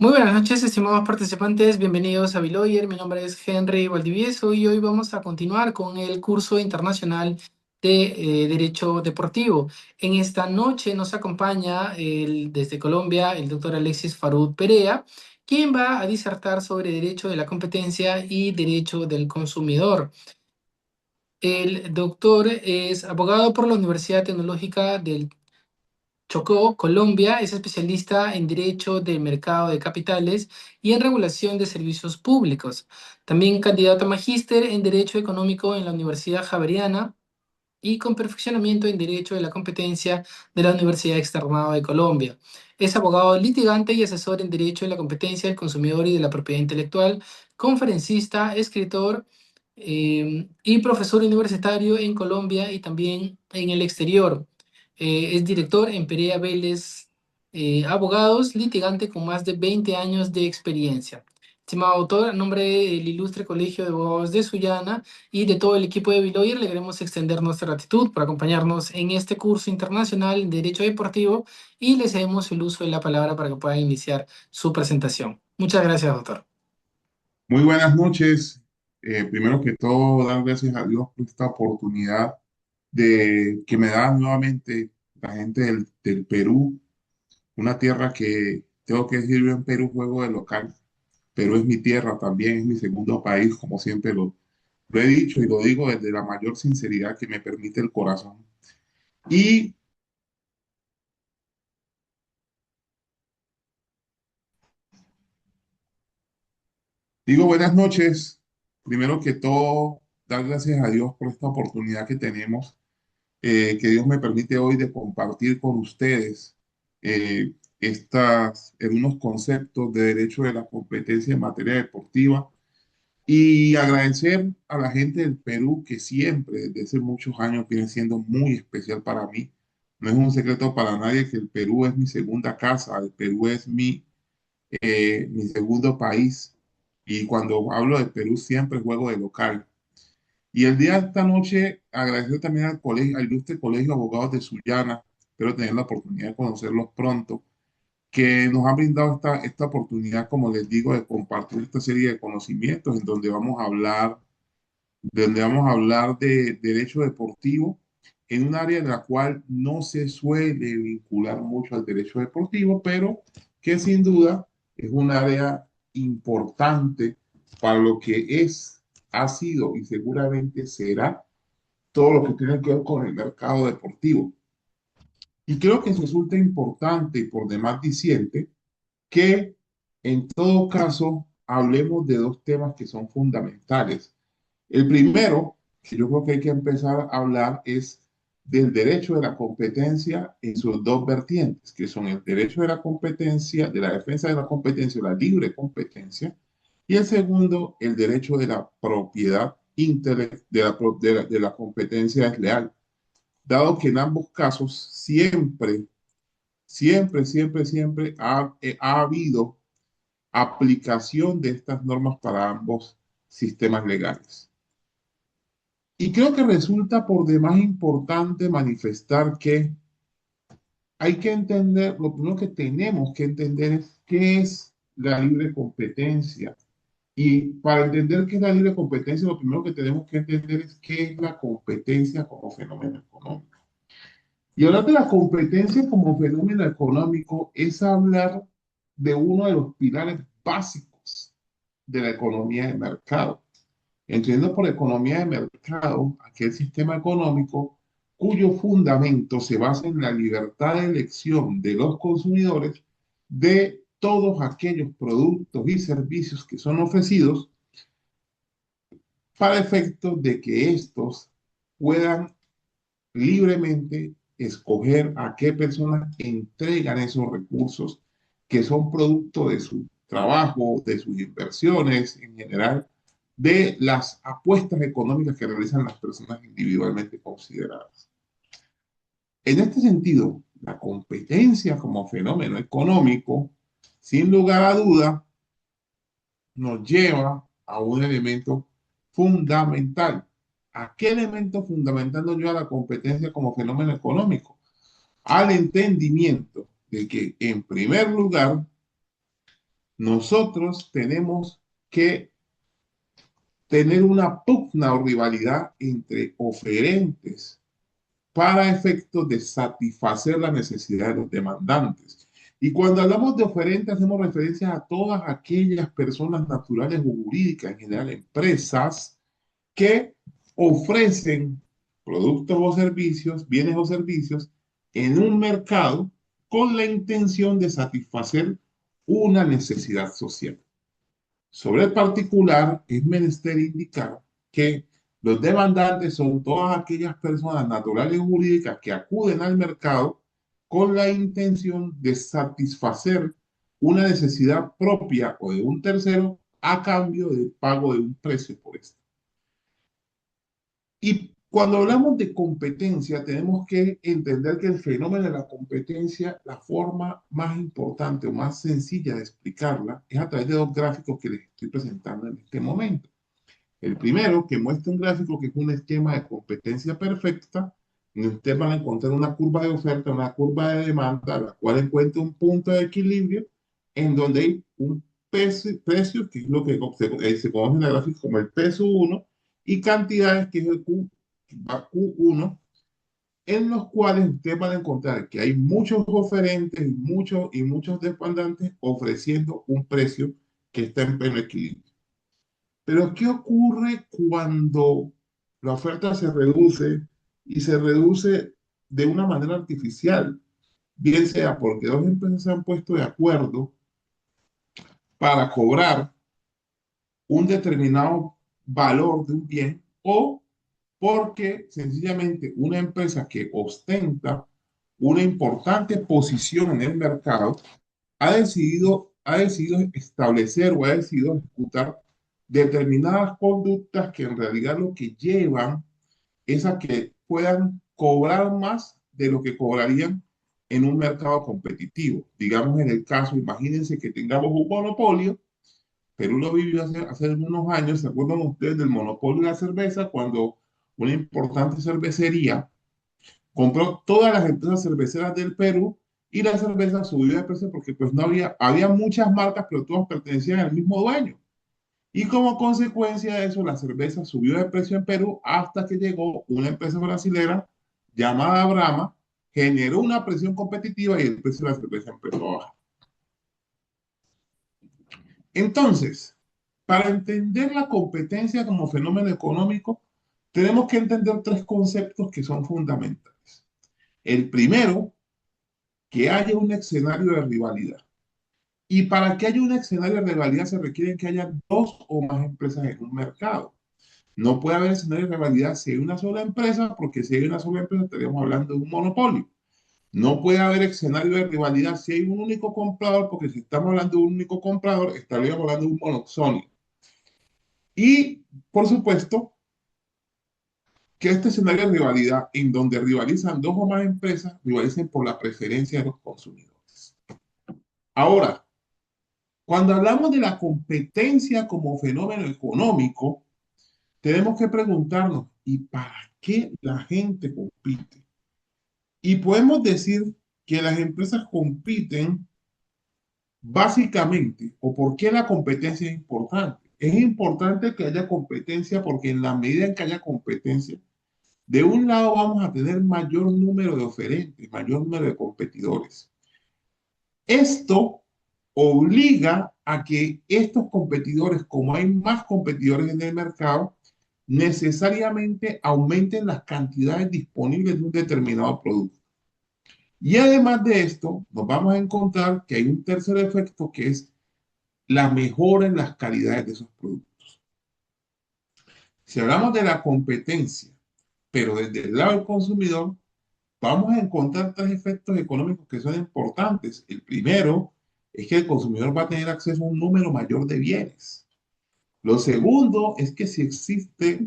Muy buenas noches, estimados participantes. Bienvenidos a Biloyer. Mi nombre es Henry Valdivieso y hoy vamos a continuar con el curso internacional de Derecho Deportivo. En esta noche nos acompaña desde Colombia el doctor Alexis Farud Perea, quien va a disertar sobre Derecho de la Competencia y Derecho del Consumidor. El doctor es abogado por la Universidad Tecnológica del Chocó, Colombia. Es especialista en Derecho del Mercado de Capitales y en Regulación de Servicios Públicos. También candidato a magíster en Derecho Económico en la Universidad Javeriana y con perfeccionamiento en Derecho de la Competencia de la Universidad Externado de Colombia. Es abogado litigante y asesor en Derecho de la Competencia del Consumidor y de la Propiedad Intelectual, conferencista, escritor y profesor universitario en Colombia y también en el exterior. Es director en Perea Vélez Abogados, litigante con más de 20 años de experiencia. Estimado autor, a nombre del Ilustre Colegio de Abogados de Sullana y de todo el equipo de Biloyer, le queremos extender nuestra gratitud por acompañarnos en este curso internacional en Derecho Deportivo y le cedemos el uso de la palabra para que pueda iniciar su presentación. Muchas gracias, doctor. Muy buenas noches. Primero que todo, dar gracias a Dios por esta oportunidad de que me da nuevamente la gente del Perú, una tierra que tengo que decir, yo en Perú juego de local. Perú es mi tierra también, es mi segundo país, como siempre lo he dicho y lo digo desde la mayor sinceridad que me permite el corazón. Y digo buenas noches. Primero que todo, dar gracias a Dios por esta oportunidad que tenemos que Dios me permite hoy de compartir con ustedes unos conceptos de derecho de la competencia en materia deportiva y agradecer a la gente del Perú que siempre, desde hace muchos años, viene siendo muy especial para mí. No es un secreto para nadie que el Perú es mi segunda casa, el Perú es mi segundo país y cuando hablo de Perú siempre juego de local. Y el día de esta noche, agradecer también al colegio, al ilustre Colegio de Abogados de Sullana, espero tener la oportunidad de conocerlos pronto, que nos han brindado esta oportunidad, como les digo, de compartir esta serie de conocimientos en donde vamos a hablar de derecho deportivo en un área en la cual no se suele vincular mucho al derecho deportivo, pero que sin duda es un área importante para lo que ha sido y seguramente será todo lo que tiene que ver con el mercado deportivo. Y creo que resulta importante y por demás diciente que en todo caso hablemos de dos temas que son fundamentales. El primero, que yo creo que hay que empezar a hablar, es del derecho de la competencia en sus dos vertientes, que son el derecho de la competencia, de la defensa de la competencia, la libre competencia, y el segundo, el derecho de la propiedad intelectual, de la competencia desleal, dado que en ambos casos siempre ha habido aplicación de estas normas para ambos sistemas legales. Y creo que resulta por demás importante manifestar que hay que entender, lo primero que tenemos que entender es qué es la libre competencia. Y para entender qué es la libre competencia, lo primero que tenemos que entender es qué es la competencia como fenómeno económico. Y hablar de la competencia como fenómeno económico es hablar de uno de los pilares básicos de la economía de mercado. Entiendo por economía de mercado aquel sistema económico cuyo fundamento se basa en la libertad de elección de los consumidores de todos aquellos productos y servicios que son ofrecidos para efectos de que estos puedan libremente escoger a qué personas entregan esos recursos que son producto de su trabajo, de sus inversiones en general, de las apuestas económicas que realizan las personas individualmente consideradas. En este sentido, la competencia como fenómeno económico, sin lugar a duda, nos lleva a un elemento fundamental. ¿A qué elemento fundamental nos lleva la competencia como fenómeno económico? Al entendimiento de que, en primer lugar, nosotros tenemos que tener una pugna o rivalidad entre oferentes para efectos de satisfacer la necesidad de los demandantes. Y cuando hablamos de oferentes, hacemos referencia a todas aquellas personas naturales o jurídicas, en general empresas, que ofrecen productos o servicios, bienes o servicios en un mercado con la intención de satisfacer una necesidad social. Sobre el particular, es menester indicar que los demandantes son todas aquellas personas naturales y jurídicas que acuden al mercado con la intención de satisfacer una necesidad propia o de un tercero a cambio del pago de un precio por esto. Y cuando hablamos de competencia, tenemos que entender que el fenómeno de la competencia, la forma más importante o más sencilla de explicarla es a través de dos gráficos que les estoy presentando en este momento. El primero, que muestra un gráfico que es un esquema de competencia perfecta, donde ustedes van a encontrar una curva de oferta, una curva de demanda, la cual encuentra un punto de equilibrio en donde hay un precio, que es lo que se conoce en el gráfico como el peso 1, y cantidades, que es el Q1, en los cuales ustedes van a encontrar que hay muchos oferentes y muchos demandantes ofreciendo un precio que está en pleno equilibrio. Pero ¿qué ocurre cuando la oferta se reduce y se reduce de una manera artificial? Bien sea porque dos empresas se han puesto de acuerdo para cobrar un determinado valor de un bien o porque sencillamente una empresa que ostenta una importante posición en el mercado ha decidido establecer o ha decidido ejecutar determinadas conductas que en realidad lo que llevan es a que puedan cobrar más de lo que cobrarían en un mercado competitivo. Digamos, en el caso, imagínense que tengamos un monopolio. Perú lo vivió hace unos años. ¿Se acuerdan ustedes del monopolio de la cerveza? Cuando una importante cervecería compró todas las empresas cerveceras del Perú y la cerveza subió de precio porque pues no había muchas marcas, pero todas pertenecían al mismo dueño. Y como consecuencia de eso, la cerveza subió de precio en Perú hasta que llegó una empresa brasilera llamada Brahma, generó una presión competitiva y el precio de la cerveza empezó a bajar. Entonces, para entender la competencia como fenómeno económico, tenemos que entender tres conceptos que son fundamentales. El primero, que haya un escenario de rivalidad. Y para que haya un escenario de rivalidad se requiere que haya dos o más empresas en un mercado. No puede haber escenario de rivalidad si hay una sola empresa, porque si hay una sola empresa estaríamos hablando de un monopolio. No puede haber escenario de rivalidad si hay un único comprador, porque si estamos hablando de un único comprador, estaríamos hablando de un monoxonio. Y, por supuesto, que este escenario de rivalidad, en donde rivalizan dos o más empresas, rivalicen por la preferencia de los consumidores. Ahora, cuando hablamos de la competencia como fenómeno económico, tenemos que preguntarnos, ¿y para qué la gente compite? Y podemos decir que las empresas compiten básicamente, o por qué la competencia es importante. Es importante que haya competencia porque en la medida en que haya competencia, de un lado vamos a tener mayor número de oferentes, mayor número de competidores. Esto obliga a que estos competidores, como hay más competidores en el mercado, necesariamente aumenten las cantidades disponibles de un determinado producto. Y además de esto, nos vamos a encontrar que hay un tercer efecto que es la mejora en las calidades de esos productos. Si hablamos de la competencia, pero desde el lado del consumidor, vamos a encontrar tres efectos económicos que son importantes. El primero es que el consumidor va a tener acceso a un número mayor de bienes. Lo segundo es que si existe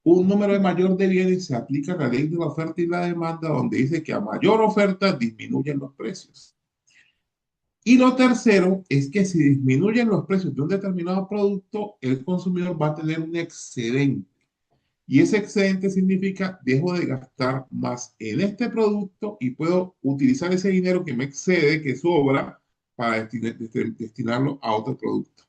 un número mayor de bienes, se aplica la ley de la oferta y la demanda, donde dice que a mayor oferta disminuyen los precios. Y lo tercero es que si disminuyen los precios de un determinado producto, el consumidor va a tener un excedente. Y ese excedente significa dejo de gastar más en este producto y puedo utilizar ese dinero que me excede, que sobra, para destinarlo a otro producto.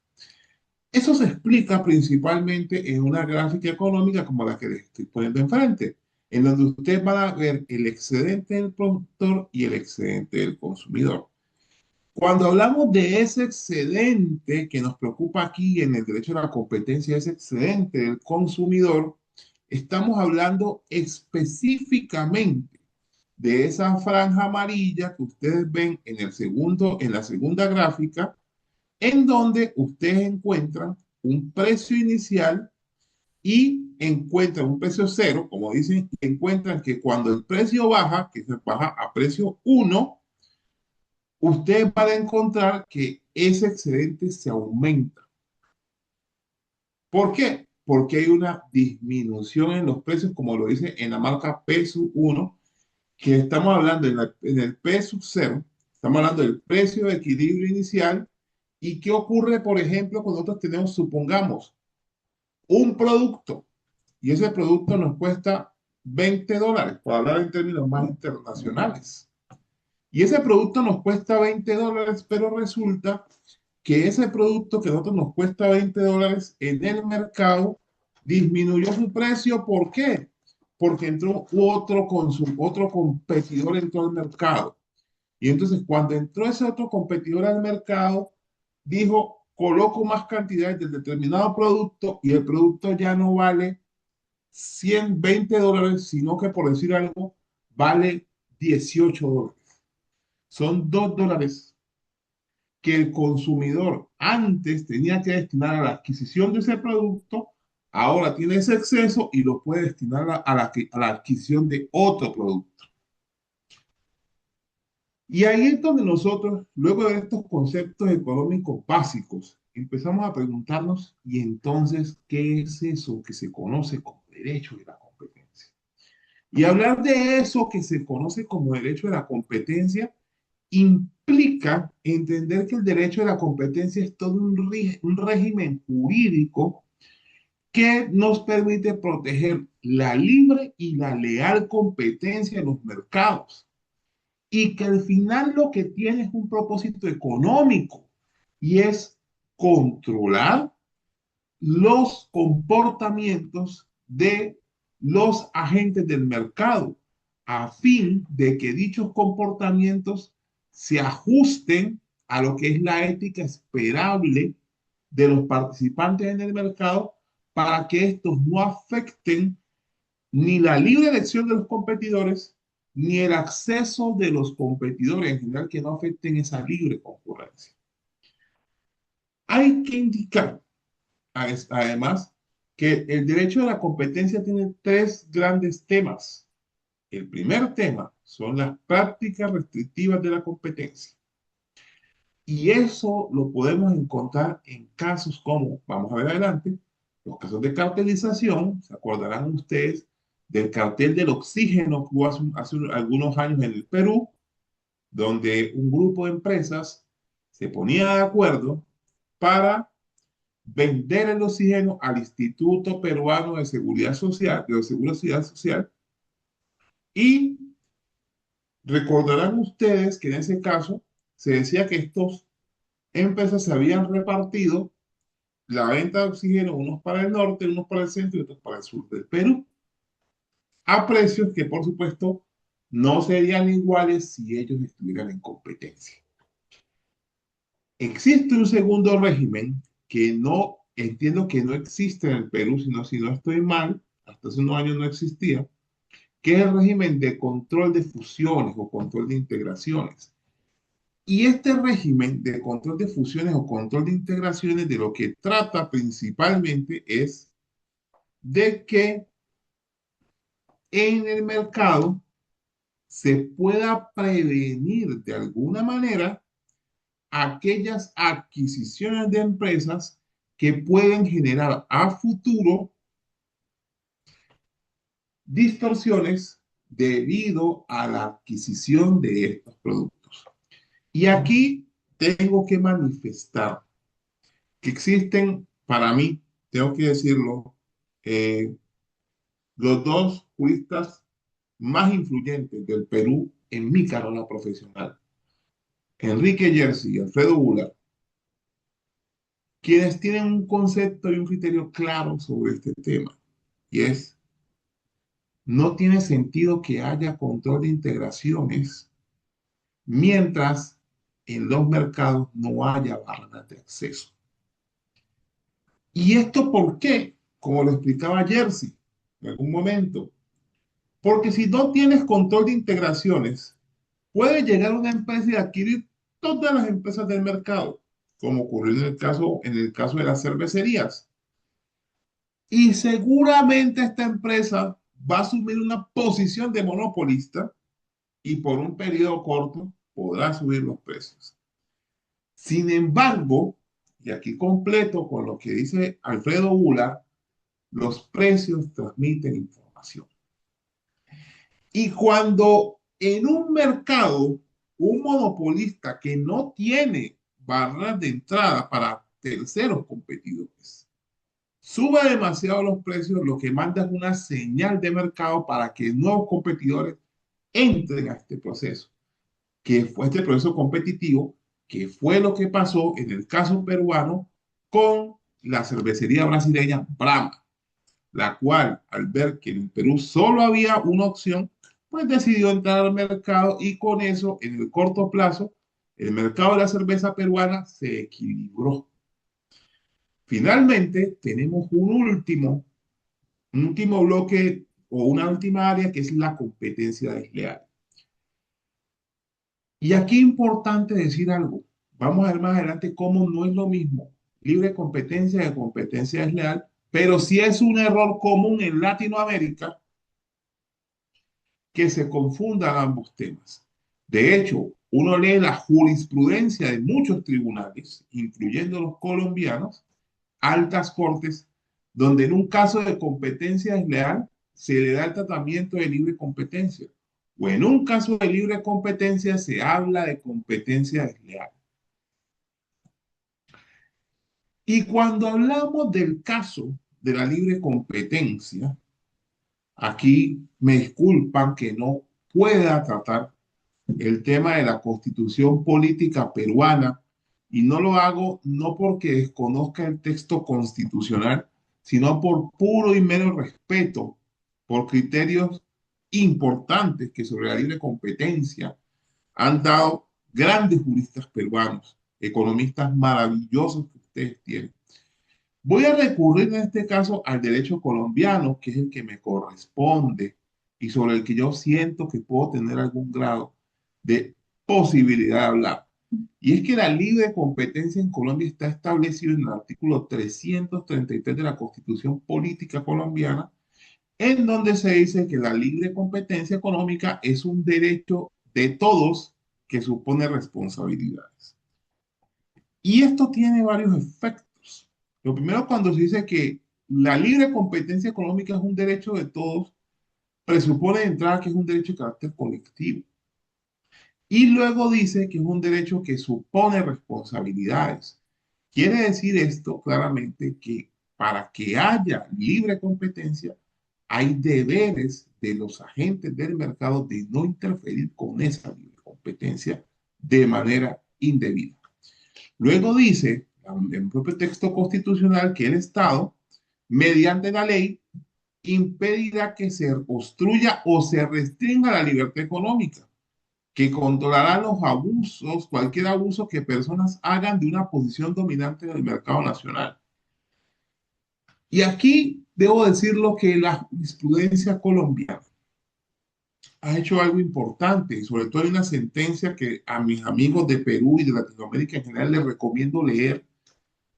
Eso se explica principalmente en una gráfica económica como la que les estoy poniendo enfrente, en donde ustedes van a ver el excedente del productor y el excedente del consumidor. Cuando hablamos de ese excedente que nos preocupa aquí en el derecho a la competencia, ese excedente del consumidor, estamos hablando específicamente de esa franja amarilla que ustedes ven en la segunda gráfica, en donde ustedes encuentran un precio inicial y encuentran un precio cero, como dicen, encuentran que cuando el precio baja, que se baja a precio uno, ustedes van a encontrar que ese excedente se aumenta. ¿Por qué? Porque hay una disminución en los precios, como lo dice en la marca P sub 1, que estamos hablando en el P sub 0, estamos hablando del precio de equilibrio inicial. ¿Y qué ocurre, por ejemplo, cuando nosotros tenemos, supongamos, un producto y ese producto nos cuesta $20, por hablar en términos más internacionales? Y ese producto nos cuesta $20, pero resulta que ese producto que a nosotros nos cuesta $20 en el mercado disminuyó su precio. ¿Por qué? Porque entró otro competidor entró al mercado. Y entonces cuando entró ese otro competidor al mercado, dijo, coloco más cantidades del determinado producto y el producto ya no vale $120, sino que por decir algo, vale $18. Son $2 que el consumidor antes tenía que destinar a la adquisición de ese producto, ahora tiene ese exceso y lo puede destinar a la adquisición de otro producto. Y ahí es donde nosotros, luego de estos conceptos económicos básicos, empezamos a preguntarnos, ¿y entonces qué es eso que se conoce como derecho de la competencia? Y hablar de eso que se conoce como derecho de la competencia implica entender que el derecho de la competencia es todo un régimen jurídico que nos permite proteger la libre y la leal competencia en los mercados, y que al final lo que tiene es un propósito económico y es controlar los comportamientos de los agentes del mercado a fin de que dichos comportamientos se ajusten a lo que es la ética esperable de los participantes en el mercado, para que estos no afecten ni la libre elección de los competidores, ni el acceso de los competidores en general, que no afecten esa libre concurrencia. Hay que indicar, además, que el derecho de la competencia tiene tres grandes temas. El primer tema son las prácticas restrictivas de la competencia. Y eso lo podemos encontrar en casos como, vamos a ver adelante, los casos de cartelización. Se acordarán ustedes del cartel del oxígeno que hubo hace algunos años en el Perú, donde un grupo de empresas se ponía de acuerdo para vender el oxígeno al Instituto Peruano de Seguridad Social, y recordarán ustedes que en ese caso se decía que estas empresas se habían repartido la venta de oxígeno, unos para el norte, unos para el centro y otros para el sur del Perú, a precios que por supuesto no serían iguales si ellos estuvieran en competencia. Existe un segundo régimen que no entiendo que no existe en el Perú, sino si no estoy mal, hasta hace unos años no existía, que es el régimen de control de fusiones o control de integraciones. Y este régimen de control de fusiones o control de integraciones de lo que trata principalmente es de que en el mercado se pueda prevenir de alguna manera aquellas adquisiciones de empresas que pueden generar a futuro distorsiones debido a la adquisición de estos productos. Y aquí tengo que manifestar que existen, para mí, tengo que decirlo, eh, los dos juristas más influyentes del Perú en mi carrera profesional. Enrique Jersey y Alfredo Bular, quienes tienen un concepto y un criterio claro sobre este tema, y es, no tiene sentido que haya control de integraciones mientras en los mercados no haya barreras de acceso. ¿Y esto por qué? Como lo explicaba Jersey en algún momento. Porque si no tienes control de integraciones, puede llegar una empresa y adquirir todas las empresas del mercado, como ocurrió en el caso de las cervecerías. Y seguramente esta empresa va a asumir una posición de monopolista y por un periodo corto podrá subir los precios. Sin embargo, y aquí completo con lo que dice Alfredo Bula, los precios transmiten información. Y cuando en un mercado, un monopolista que no tiene barreras de entrada para terceros competidores, sube demasiado los precios, lo que manda es una señal de mercado para que nuevos competidores entren a este proceso, que fue este proceso competitivo, que fue lo que pasó en el caso peruano con la cervecería brasileña Brahma, la cual al ver que en el Perú solo había una opción, pues decidió entrar al mercado y con eso, en el corto plazo, el mercado de la cerveza peruana se equilibró. Finalmente, tenemos un último bloque o una última área que es la competencia desleal. Y aquí es importante decir algo. Vamos a ver más adelante cómo no es lo mismo libre competencia que competencia desleal, pero sí es un error común en Latinoamérica que se confundan ambos temas. De hecho, uno lee la jurisprudencia de muchos tribunales, incluyendo los colombianos, altas cortes, donde en un caso de competencia desleal se le da el tratamiento de libre competencia, o en un caso de libre competencia se habla de competencia desleal. Y cuando hablamos del caso de la libre competencia, aquí me disculpan que no pueda tratar el tema de la constitución política peruana y no lo hago no porque desconozca el texto constitucional, sino por puro y mero respeto por criterios importantes que sobre la libre competencia han dado grandes juristas peruanos, economistas maravillosos que ustedes tienen. Voy a recurrir en este caso al derecho colombiano, que es el que me corresponde y sobre el que yo siento que puedo tener algún grado de posibilidad de hablar. Y es que la libre competencia en Colombia está establecido en el artículo 333 de la Constitución Política Colombiana, en donde se dice que la libre competencia económica es un derecho de todos que supone responsabilidades. Y esto tiene varios efectos. Lo primero, cuando se dice que la libre competencia económica es un derecho de todos, presupone de entrada que es un derecho de carácter colectivo. Y luego dice que es un derecho que supone responsabilidades. Quiere decir esto claramente que para que haya libre competencia, hay deberes de los agentes del mercado de no interferir con esa libre competencia de manera indebida. Luego dice, en el propio texto constitucional, que el Estado, mediante la ley, impedirá que se obstruya o se restringa la libertad económica, que controlará los abusos, cualquier abuso que personas hagan de una posición dominante en el mercado nacional. Y aquí debo decirlo que la jurisprudencia colombiana ha hecho algo importante, y sobre todo hay una sentencia que a mis amigos de Perú y de Latinoamérica en general les recomiendo leer,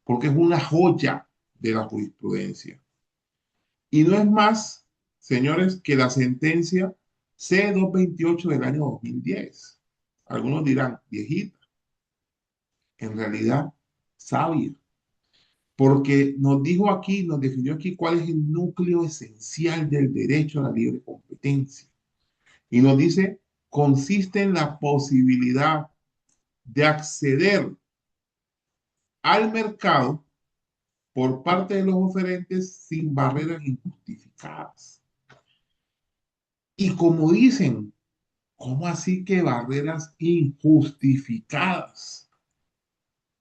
porque es una joya de la jurisprudencia. Y no es más, señores, que la sentencia C-228 del año 2010. Algunos dirán, viejita, en realidad, sabia, porque nos dijo aquí, nos definió aquí cuál es el núcleo esencial del derecho a la libre competencia. Y nos dice, consiste en la posibilidad de acceder al mercado por parte de los oferentes sin barreras injustificadas. Y como dicen ¿Cómo así que barreras injustificadas?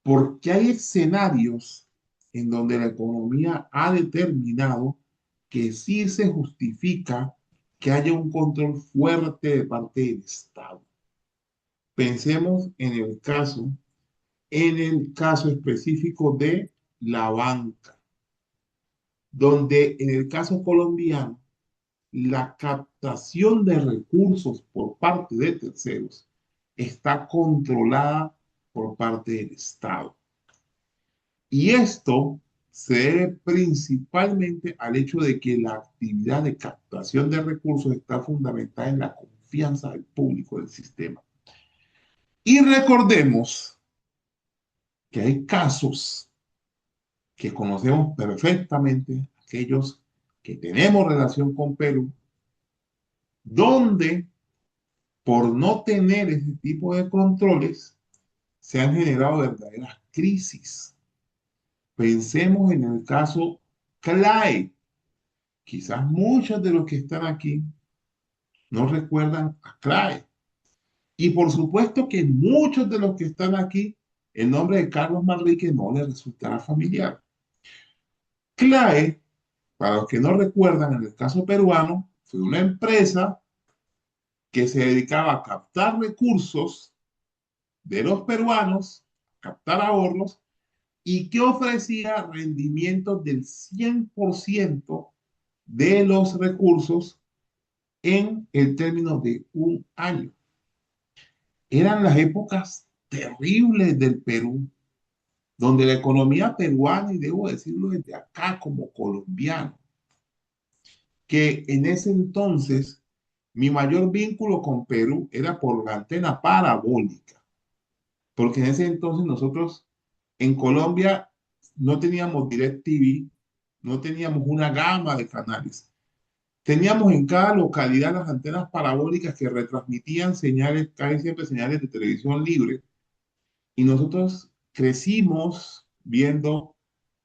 Porque hay escenarios en donde la economía ha determinado que sí se justifica que haya un control fuerte de parte del Estado. Pensemos en el caso específico de la banca, donde en el caso colombiano, la captación de recursos por parte de terceros está controlada por parte del Estado. Y esto se debe principalmente al hecho de que la actividad de captación de recursos está fundamentada en la confianza del público del sistema. Y recordemos que hay casos que conocemos perfectamente, aquellos que tenemos relación con Perú, donde por no tener ese tipo de controles se han generado verdaderas crisis. Pensemos en el caso CLAE. Quizás muchos de los que están aquí no recuerdan a CLAE. Y por supuesto que muchos de los que están aquí, el nombre de Carlos Manrique no les resultará familiar. CLAE, para los que no recuerdan, en el caso peruano, fue una empresa que se dedicaba a captar recursos de los peruanos, captar ahorros, y que ofrecía rendimientos del 100% de los recursos en el término de un año. Eran las épocas terribles del Perú, donde la economía peruana, y debo decirlo desde acá como colombiano, que en ese entonces mi mayor vínculo con Perú era por la antena parabólica, porque en ese entonces nosotros en Colombia no teníamos DirecTV, no teníamos una gama de canales. Teníamos en cada localidad las antenas parabólicas que retransmitían señales, casi siempre señales de televisión libre, y nosotros crecimos viendo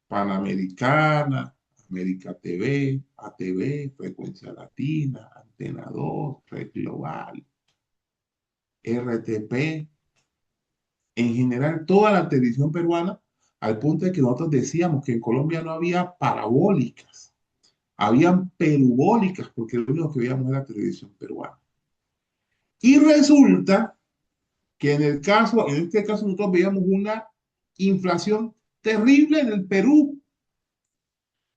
Panamericana, América TV, ATV, Frecuencia Latina, Antena 2, Red Global, RTP, en general toda la televisión peruana, al punto de que nosotros decíamos que en Colombia no había parabólicas, habían perubólicas, porque lo único que veíamos era televisión peruana. Y resulta que en este caso nosotros veíamos una inflación terrible en el Perú,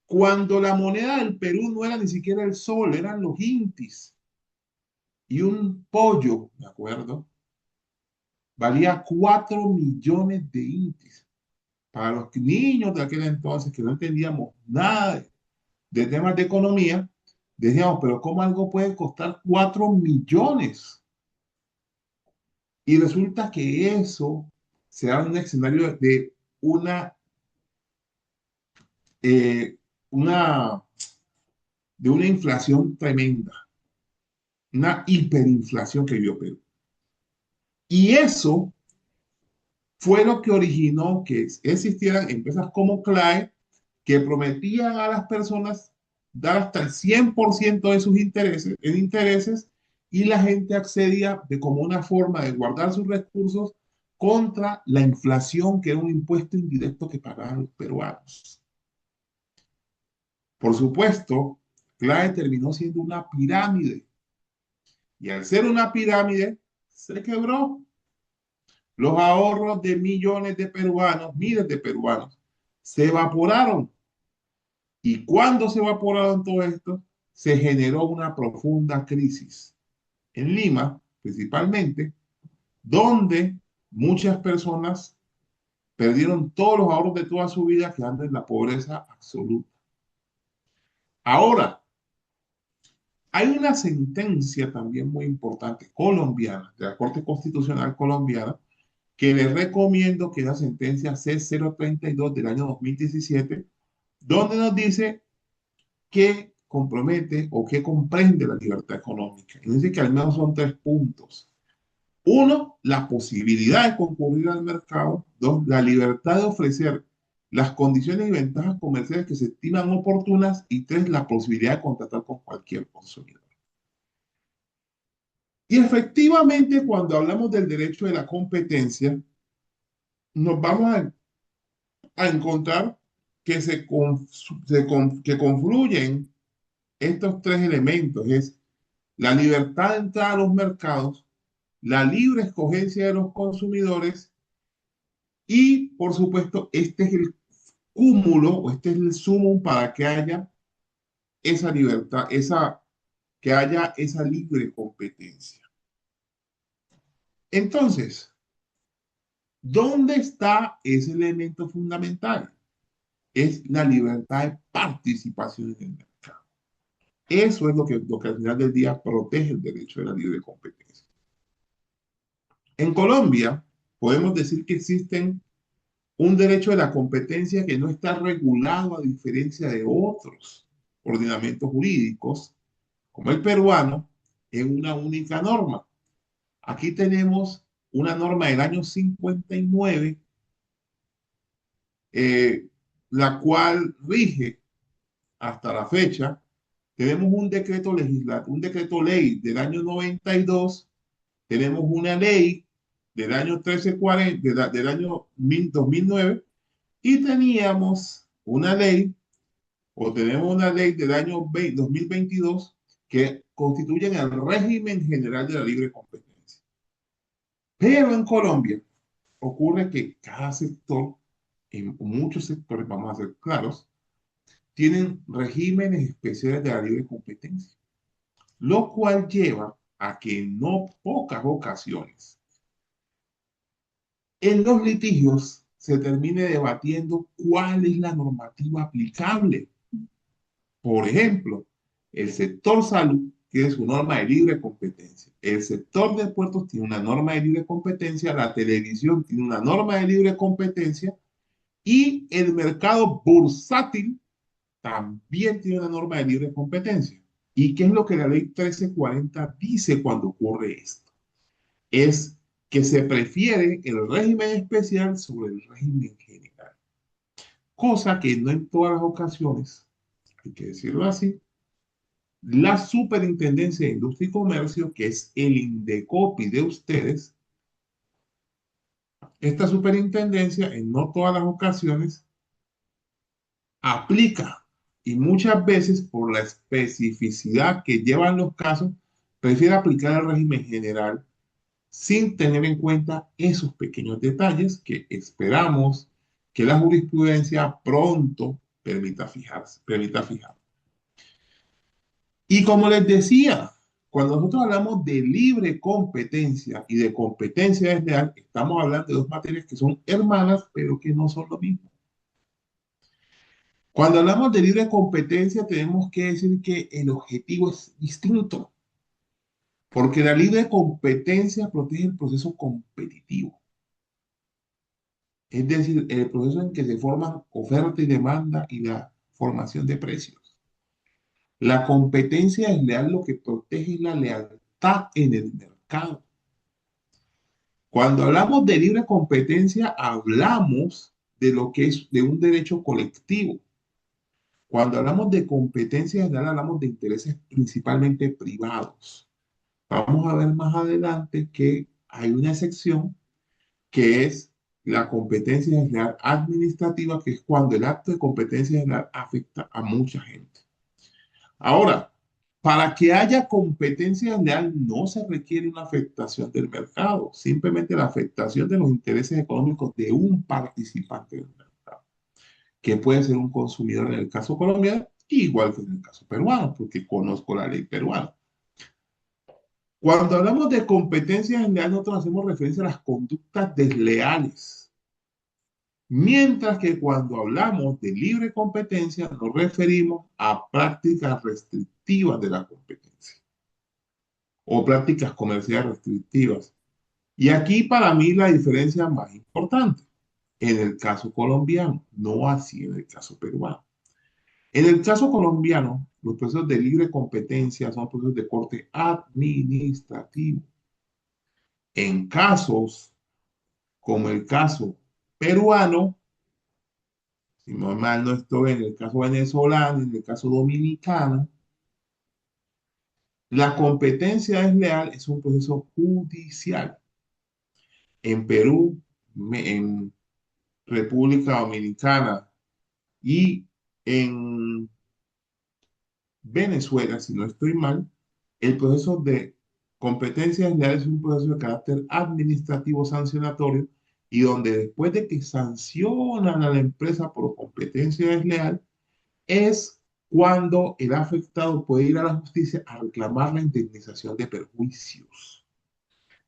cuando la moneda del Perú no era ni siquiera el sol, eran los intis. Y un pollo, ¿de acuerdo? Valía 4 millones de intis. Para los niños de aquel entonces que no entendíamos nada de temas de economía, decíamos, pero ¿cómo algo puede costar 4 millones? Y resulta que eso se da en un escenario de eh, una, de una inflación tremenda, una hiperinflación que vio Perú. Y eso fue lo que originó que existieran empresas como CLAE que prometían a las personas dar hasta el 100% de sus intereses, en intereses, y la gente accedía de como una forma de guardar sus recursos contra la inflación, que era un impuesto indirecto que pagaban los peruanos. Por supuesto, CLAE terminó siendo una pirámide, y al ser una pirámide, se quebró. Los ahorros de millones de peruanos, miles de peruanos, se evaporaron. Y cuando se evaporaron todo esto, se generó una profunda crisis en Lima, principalmente, donde muchas personas perdieron todos los ahorros de toda su vida, quedando en la pobreza absoluta. Ahora, hay una sentencia también muy importante colombiana, de la Corte Constitucional colombiana, que les recomiendo, que es la sentencia C032 del año 2017, donde nos dice que compromete o que comprende la libertad económica. Y dice que al menos son 3 puntos. Uno, la posibilidad de concurrir al mercado. Dos, la libertad de ofrecer las condiciones y ventajas comerciales que se estiman oportunas. Y tres, la posibilidad de contratar con cualquier consumidor. Y efectivamente, cuando hablamos del derecho de la competencia, nos vamos a encontrar que, que confluyen estos tres elementos, es la libertad de entrar a los mercados, la libre escogencia de los consumidores y, por supuesto, este es el cúmulo o este es el sumum para que haya esa libertad, que haya esa libre competencia. Entonces, ¿dónde está ese elemento fundamental? Es la libertad de participación en el mercado. Eso es lo que al final del día protege el derecho de la libre competencia. En Colombia, podemos decir que existen un derecho de la competencia que no está regulado a diferencia de otros ordenamientos jurídicos, como el peruano, en una única norma. Aquí tenemos una norma del año 59, eh, la cual rige hasta la fecha. Tenemos un decreto legislativo, un decreto ley del año 92, tenemos una ley del año 1340, del año 2009, y teníamos una ley, o tenemos una ley del año 2022 que constituyen el régimen general de la libre competencia. Pero en Colombia ocurre que cada sector, en muchos sectores, vamos a ser claros, tienen regímenes especiales de la libre competencia, lo cual lleva a que en no pocas ocasiones en los litigios se termine debatiendo cuál es la normativa aplicable. Por ejemplo, el sector salud tiene su norma de libre competencia. El sector de puertos tiene una norma de libre competencia. La televisión tiene una norma de libre competencia. Y el mercado bursátil también tiene una norma de libre competencia. ¿Y qué es lo que la ley 1340 dice cuando ocurre esto? Es que se prefiere el régimen especial sobre el régimen general. Cosa que no en todas las ocasiones, hay que decirlo así, la Superintendencia de Industria y Comercio, que es el INDECOPI de ustedes, esta superintendencia en no todas las ocasiones aplica y muchas veces por la especificidad que llevan los casos, prefiere aplicar el régimen general sin tener en cuenta esos pequeños detalles que esperamos que la jurisprudencia pronto permita fijar. Y como les decía, cuando nosotros hablamos de libre competencia y de competencia desleal, estamos hablando de dos materias que son hermanas, pero que no son lo mismo. Cuando hablamos de libre competencia, tenemos que decir que el objetivo es distinto, porque la libre competencia protege el proceso competitivo, es decir, el proceso en que se forman oferta y demanda y la formación de precios. La competencia desleal lo que protege es la lealtad en el mercado. Cuando hablamos de libre competencia, hablamos de lo que es de un derecho colectivo. Cuando hablamos de competencia general, hablamos de intereses principalmente privados. Vamos a ver más adelante que hay una excepción que es la competencia general administrativa, que es cuando el acto de competencia general afecta a mucha gente. Ahora, para que haya competencia leal no se requiere una afectación del mercado, simplemente la afectación de los intereses económicos de un participante del mercado, que puede ser un consumidor en el caso colombiano, igual que en el caso peruano, porque conozco la ley peruana. Cuando hablamos de competencia desleal, nosotros hacemos referencia a las conductas desleales, mientras que cuando hablamos de libre competencia nos referimos a prácticas restrictivas de la competencia o prácticas comerciales restrictivas. Y aquí para mí la diferencia más importante, en el caso colombiano, no así en el caso peruano. En el caso colombiano, los procesos de libre competencia son procesos de corte administrativo. En casos como el caso peruano, si no mal no estoy, en el caso venezolano, en el caso dominicano, La competencia desleal es un proceso judicial. En Perú, en República Dominicana y en Venezuela, si no estoy mal, el proceso de competencia desleal es un proceso de carácter administrativo sancionatorio y donde después de que sancionan a la empresa por competencia desleal, es cuando el afectado puede ir a la justicia a reclamar la indemnización de perjuicios.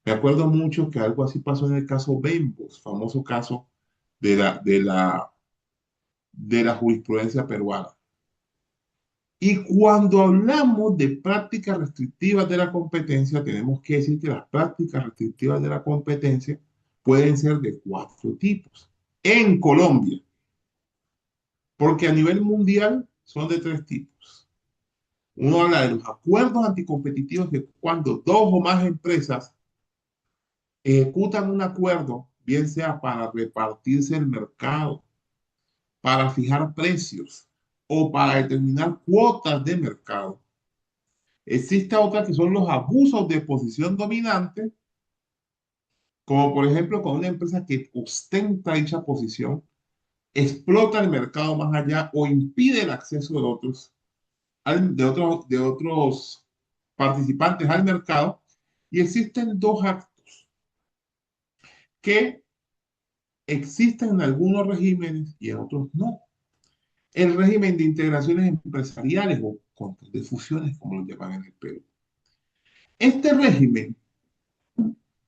Me acuerdo mucho que algo así pasó en el caso Bembos, famoso caso de la jurisprudencia peruana. Y cuando hablamos de prácticas restrictivas de la competencia, tenemos que decir que las prácticas restrictivas de la competencia pueden ser de cuatro tipos. En Colombia, porque a nivel mundial son de tres tipos. Uno habla de los acuerdos anticompetitivos, que cuando dos o más empresas ejecutan un acuerdo, bien sea para repartirse el mercado, para fijar precios o para determinar cuotas de mercado. Existe otra que son los abusos de posición dominante, como por ejemplo con una empresa que ostenta dicha posición, explota el mercado más allá o impide el acceso de otros participantes al mercado. Y existen dos actos que existen en algunos regímenes y en otros no. El régimen de integraciones empresariales o de fusiones, como lo llaman en el Perú. Este régimen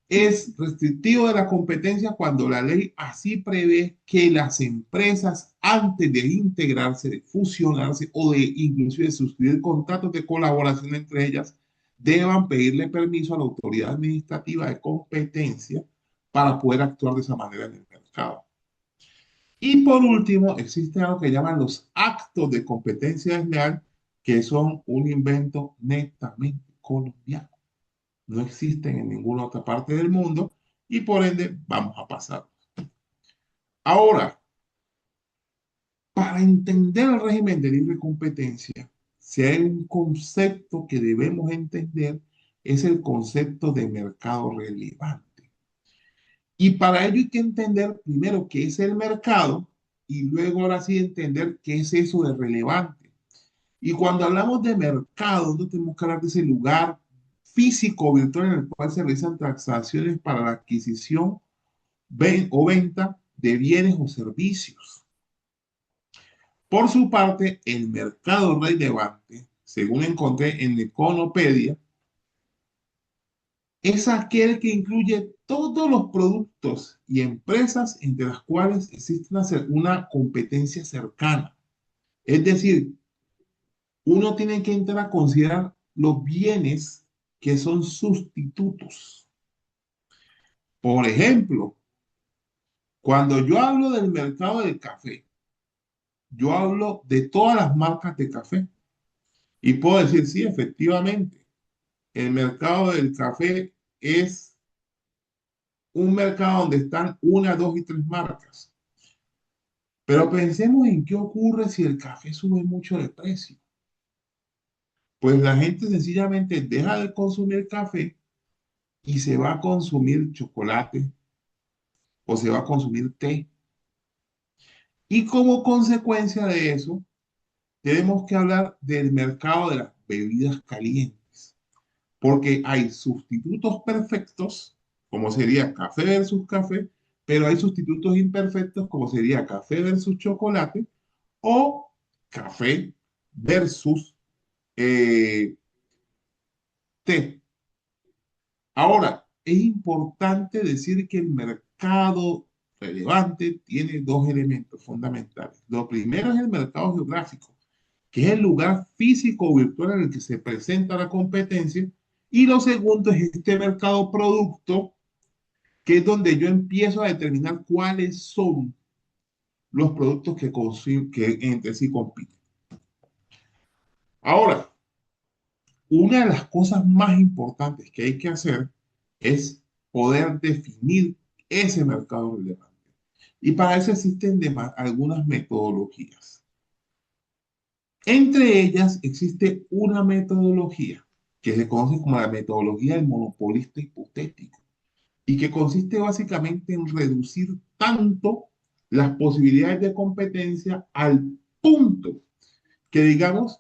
es restrictivo de la competencia cuando la ley así prevé que las empresas, antes de integrarse, de fusionarse o de inclusive suscribir contratos de colaboración entre ellas, deban pedirle permiso a la autoridad administrativa de competencia para poder actuar de esa manera en el mercado. Y por último, existe algo que llaman los actos de competencia desleal, que son un invento netamente colombiano. No existen en ninguna otra parte del mundo y por ende vamos a pasar. Ahora, para entender el régimen de libre competencia, si hay un concepto que debemos entender, es el concepto de mercado relevante. Y para ello hay que entender primero qué es el mercado y luego ahora sí entender qué es eso de relevante. Y cuando hablamos de mercado, no tenemos que hablar de ese lugar físico o virtual en el cual se realizan transacciones para la adquisición o venta de bienes o servicios. Por su parte, el mercado relevante, según encontré en Econopedia, es aquel que incluye todos los productos y empresas entre las cuales existe una competencia cercana. Es decir, uno tiene que entrar a considerar los bienes que son sustitutos. Por ejemplo, cuando yo hablo del mercado del café, yo hablo de todas las marcas de café y puedo decir, sí, efectivamente, el mercado del café es un mercado donde están una, dos y tres marcas. Pero pensemos en qué ocurre si el café sube mucho de precio. Pues la gente sencillamente deja de consumir café y se va a consumir chocolate o se va a consumir té. Y como consecuencia de eso, tenemos que hablar del mercado de las bebidas calientes, porque hay sustitutos perfectos, como sería café versus café, pero hay sustitutos imperfectos, como sería café versus chocolate o café versus eh, té. Ahora, es importante decir que el mercado relevante tiene dos elementos fundamentales. Lo primero es el mercado geográfico, que es el lugar físico o virtual en el que se presenta la competencia. Y lo segundo es este mercado producto, que es donde yo empiezo a determinar cuáles son los productos que entre sí compiten. Ahora, una de las cosas más importantes que hay que hacer es poder definir ese mercado relevante. Y para eso existen algunas metodologías. Entre ellas existe una metodología que se conoce como la metodología del monopolista hipotético y que consiste básicamente en reducir tanto las posibilidades de competencia al punto que digamos,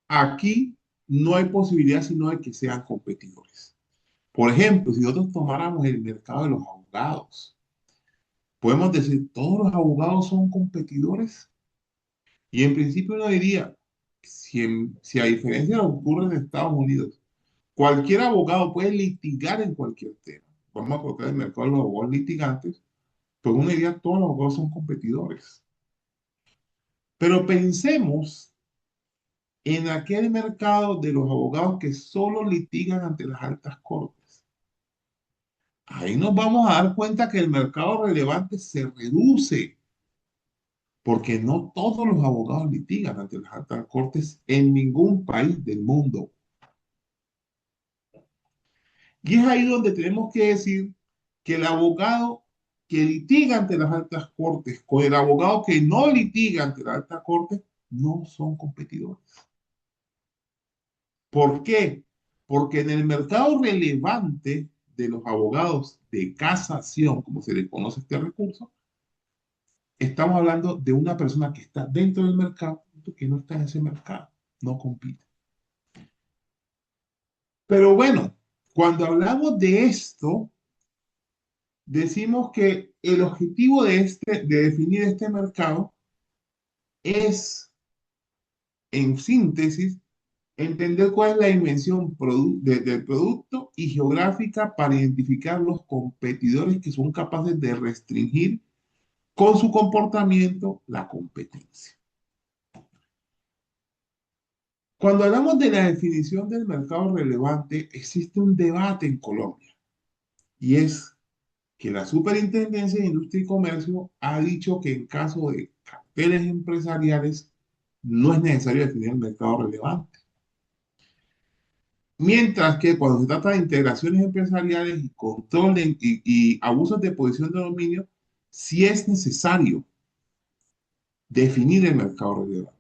aquí no hay posibilidad sino de que sean competidores. Por ejemplo, si nosotros tomáramos el mercado de los abogados, podemos decir, ¿todos los abogados son competidores? Y en principio uno diría, si a diferencia de lo que ocurre en Estados Unidos, cualquier abogado puede litigar en cualquier tema. Vamos a colocar el mercado de los abogados litigantes, pues uno diría, todos los abogados son competidores. Pero pensemos en aquel mercado de los abogados que solo litigan ante las altas cortes. Ahí nos vamos a dar cuenta que el mercado relevante se reduce, porque no todos los abogados litigan ante las altas cortes en ningún país del mundo. Y es ahí donde tenemos que decir que el abogado que litiga ante las altas cortes con el abogado que no litiga ante las altas cortes no son competidores. ¿Por qué? Porque en el mercado relevante de los abogados de casación, como se le conoce este recurso, estamos hablando de una persona que está dentro del mercado, que no está en ese mercado, no compite. Pero bueno, cuando hablamos de esto, decimos que el objetivo de definir este mercado es, en síntesis, entender cuál es la dimensión del producto y geográfica para identificar los competidores que son capaces de restringir con su comportamiento la competencia. Cuando hablamos de la definición del mercado relevante, existe un debate en Colombia y es que la Superintendencia de Industria y Comercio ha dicho que en caso de carteles empresariales no es necesario definir el mercado relevante. Mientras que cuando se trata de integraciones empresariales y control y abusos de posición de dominio, sí es necesario definir el mercado relevante.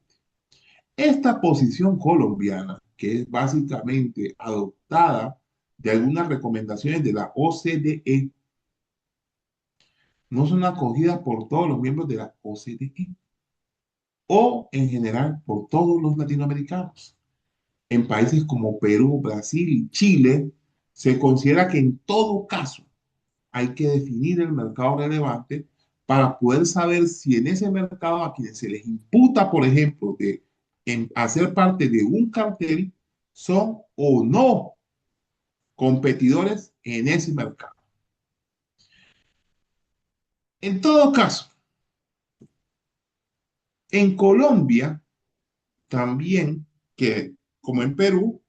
Esta posición colombiana, que es básicamente adoptada de algunas recomendaciones de la OCDE, no son acogidas por todos los miembros de la OCDE o en general por todos los latinoamericanos. En países como Perú, Brasil y Chile, se considera que en todo caso hay que definir el mercado relevante para poder saber si en ese mercado a quienes se les imputa, por ejemplo, de hacer parte de un cartel, son o no competidores en ese mercado. En todo caso, en Colombia también, que como en Perú,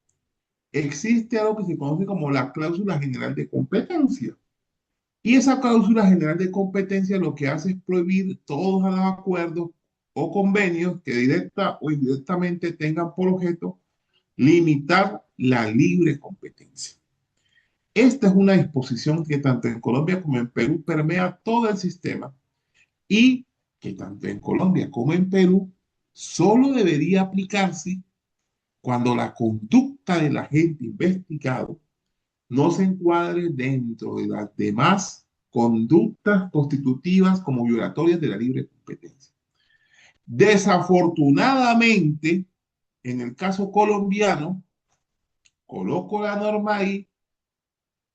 existe algo que se conoce como la cláusula general de competencia. Y esa cláusula general de competencia lo que hace es prohibir todos los acuerdos o convenios que directa o indirectamente tengan por objeto limitar la libre competencia. Esta es una disposición que tanto en Colombia como en Perú permea todo el sistema y que tanto en Colombia como en Perú solo debería aplicarse cuando la conducta del agente investigado no se encuadre dentro de las demás conductas constitutivas como violatorias de la libre competencia. Desafortunadamente, en el caso colombiano, coloco la norma ahí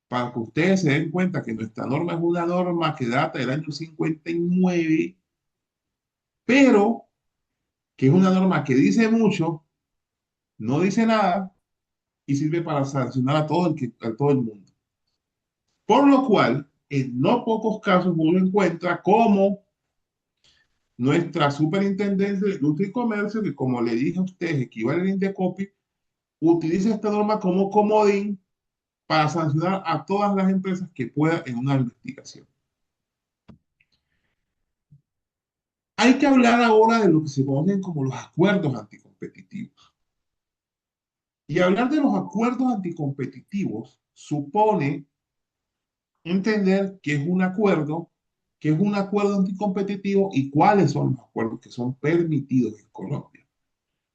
para que ustedes se den cuenta que nuestra norma es una norma que data del año 59, pero que es una norma que dice mucho, no dice nada y sirve para sancionar a todo el mundo. Por lo cual, en no pocos casos uno encuentra cómo nuestra superintendencia de industria y comercio, que como le dije a ustedes, equivale al Indecopi, utiliza esta norma como comodín para sancionar a todas las empresas que pueda en una investigación. Hay que hablar ahora de lo que se conocen como los acuerdos anticompetitivos. Y hablar de los acuerdos anticompetitivos supone entender qué es un acuerdo anticompetitivo y cuáles son los acuerdos que son permitidos en Colombia.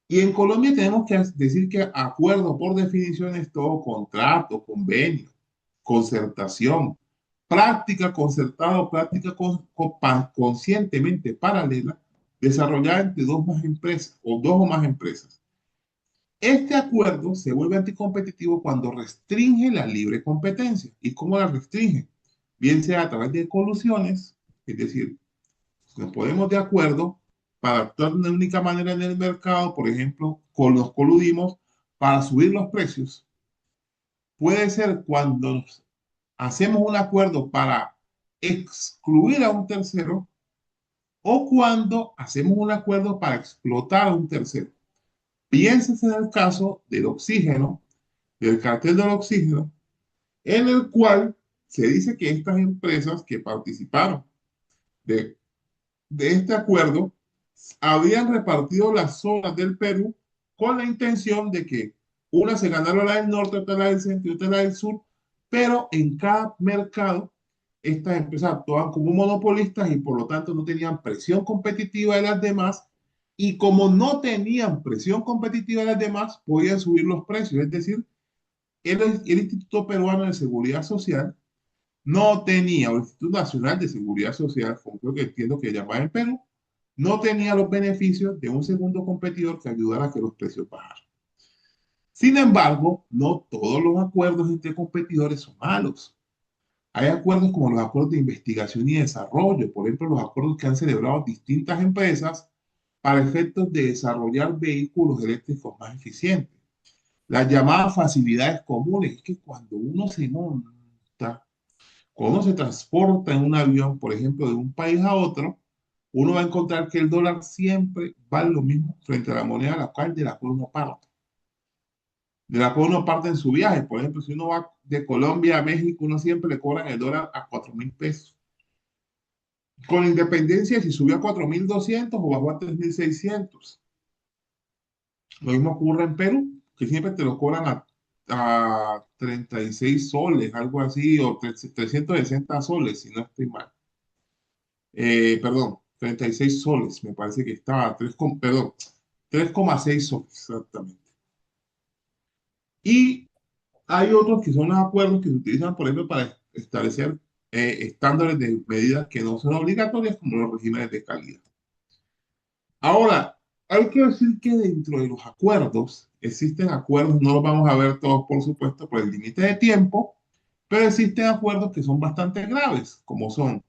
Y en Colombia tenemos que decir que acuerdo por definición es todo contrato, convenio, concertación, práctica concertada o práctica conscientemente paralela desarrollada entre dos más empresas o dos o más empresas. Este acuerdo se vuelve anticompetitivo cuando restringe la libre competencia. ¿Y cómo la restringe? Bien sea a través de colusiones, es decir, nos ponemos de acuerdo para actuar de una única manera en el mercado, por ejemplo, nos coludimos para subir los precios. Puede ser cuando hacemos un acuerdo para excluir a un tercero o cuando hacemos un acuerdo para explotar a un tercero. Piénsese en el caso del oxígeno, del cartel del oxígeno, en el cual se dice que estas empresas que participaron de, de este acuerdo habían repartido las zonas del Perú con la intención de que una se ganara la del norte, otra la del centro y otra la del sur, pero en cada mercado estas empresas actuaban como monopolistas y por lo tanto no tenían presión competitiva de las demás y como no tenían presión competitiva de las demás, podían subir los precios. Es decir, el Instituto Peruano de Seguridad Social no tenía, o el Instituto Nacional de Seguridad Social, como creo que entiendo que llamaba en Perú, no tenía los beneficios de un segundo competidor que ayudara a que los precios bajaran. Sin embargo, no todos los acuerdos entre competidores son malos. Hay acuerdos como los acuerdos de investigación y desarrollo, por ejemplo, los acuerdos que han celebrado distintas empresas para efectos de desarrollar vehículos eléctricos más eficientes. Las llamadas facilidades comunes, es que cuando uno se monta, cuando uno se transporta en un avión, por ejemplo, de un país a otro, uno va a encontrar que el dólar siempre vale lo mismo frente a la moneda a la cual de la cual uno parte. De la cual uno parte en su viaje. Por ejemplo, si uno va de Colombia a México, uno siempre le cobran el dólar a 4.000 pesos. Con independencia si subió a 4.200 o bajó a 3.600. Lo mismo ocurre en Perú, que siempre te lo cobran a 36 soles, algo así, o 360 soles, si no estoy mal. Perdón, 36 soles, me parece que estaba, perdón, 3,6 soles, exactamente. Y hay otros que son los acuerdos que se utilizan, por ejemplo, para establecer estándares de medidas que no son obligatorias, como los regímenes de calidad. Ahora, hay que decir que dentro de los acuerdos, existen acuerdos, no los vamos a ver todos, por supuesto, por el límite de tiempo, pero existen acuerdos que son bastante graves, como son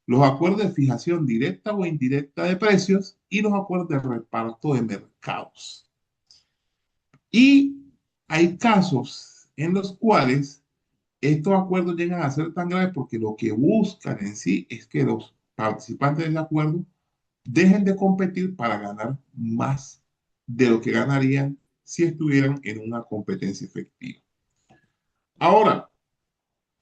los acuerdos de fijación directa o indirecta de precios y los acuerdos de reparto de mercados. Y hay casos en los cuales estos acuerdos llegan a ser tan graves porque lo que buscan en sí es que los participantes del acuerdo dejen de competir para ganar más de lo que ganarían si estuvieran en una competencia efectiva. Ahora,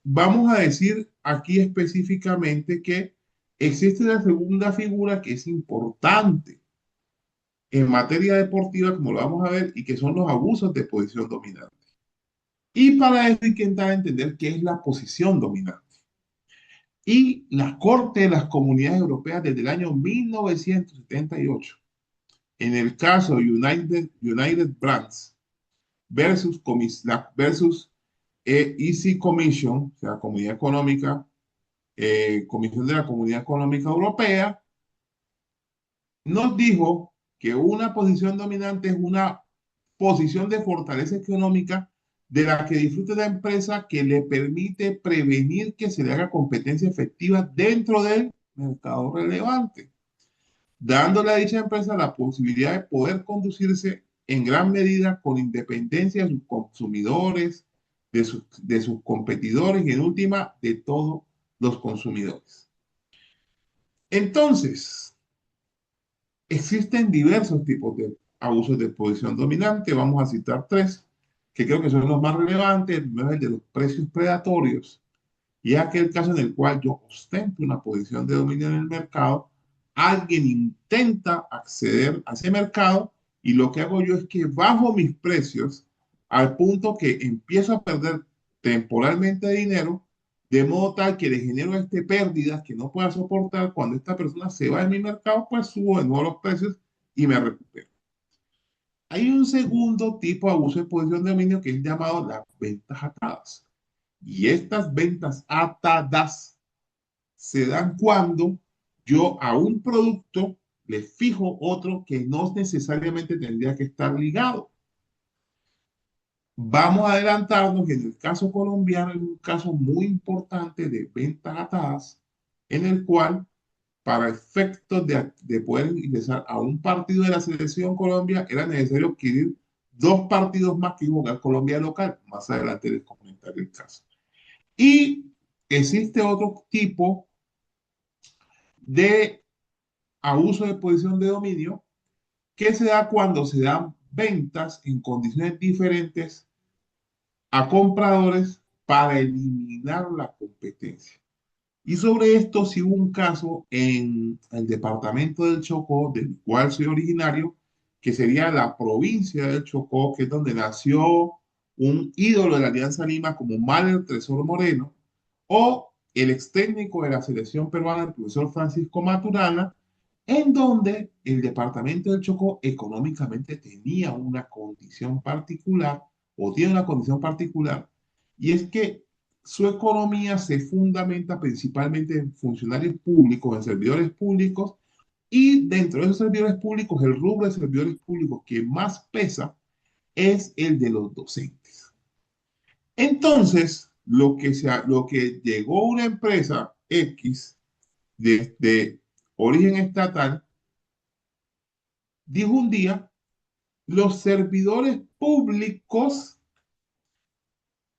vamos a decir aquí específicamente que existe una segunda figura que es importante en materia deportiva, como lo vamos a ver, y que son los abusos de posición dominante. Y para eso hay que entrar a entender qué es la posición dominante. Y la Corte de las Comunidades Europeas desde el año 1978, en el caso United Brands versus EC Commission, o sea, Comunidad Económica, Comisión de la Comunidad Económica Europea, nos dijo que una posición dominante es una posición de fortaleza económica de la que disfrute la empresa que le permite prevenir que se le haga competencia efectiva dentro del mercado relevante, dándole a dicha empresa la posibilidad de poder conducirse en gran medida con independencia de sus consumidores, de sus competidores y en última de todos los consumidores. Entonces, existen diversos tipos de abusos de posición dominante. Vamos a citar tres, que creo que son los más relevantes. El primero es el de los precios predatorios, y es aquel caso en el cual yo ostento una posición de dominio en el mercado, alguien intenta acceder a ese mercado y lo que hago yo es que bajo mis precios al punto que empiezo a perder temporalmente dinero, de modo tal que le genero pérdidas que no pueda soportar. Cuando esta persona se va de mi mercado, pues subo de nuevo los precios y me recupero. Hay un segundo tipo de abuso de posición de dominio que es llamado las ventas atadas. Y estas ventas atadas se dan cuando yo a un producto le fijo otro que no necesariamente tendría que estar ligado. Vamos a adelantarnos que en el caso colombiano es un caso muy importante de ventas atadas, en el cual, para efectos de poder ingresar a un partido de la selección Colombia, era necesario adquirir dos partidos más que jugar Colombia local. Más adelante les comentaré el caso. Y existe otro tipo de abuso de posición de dominio que se da cuando se dan ventas en condiciones diferentes a compradores para eliminar la competencia. Y sobre esto sí hubo un caso en el departamento del Chocó, del cual soy originario, que sería la provincia del Chocó, que es donde nació un ídolo de la Alianza Lima como Maler Tresor Moreno, o el ex técnico de la selección peruana, el profesor Francisco Maturana, en donde el departamento del Chocó económicamente tenía una condición particular, o tiene una condición particular, y es que su economía se fundamenta principalmente en funcionarios públicos, en servidores públicos, y dentro de esos servidores públicos, el rubro de servidores públicos que más pesa es el de los docentes. Entonces, lo que llegó una empresa X de origen estatal, dijo un día, los servidores públicos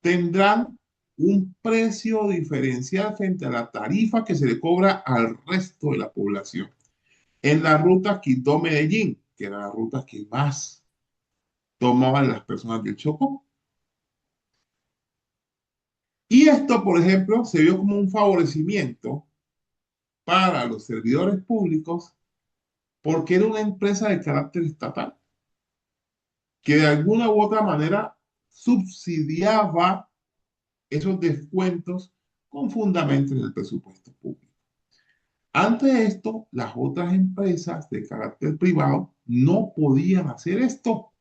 tendrán un precio diferencial frente a la tarifa que se le cobra al resto de la población. En la ruta Quito-Medellín, que era la ruta que más tomaban las personas del Chocó. Y esto, por ejemplo, se vio como un favorecimiento para los servidores públicos porque era una empresa de carácter estatal que de alguna u otra manera subsidiaba esos descuentos con fundamentos en el presupuesto público. Ante esto, las otras empresas de carácter privado no podían hacer esto.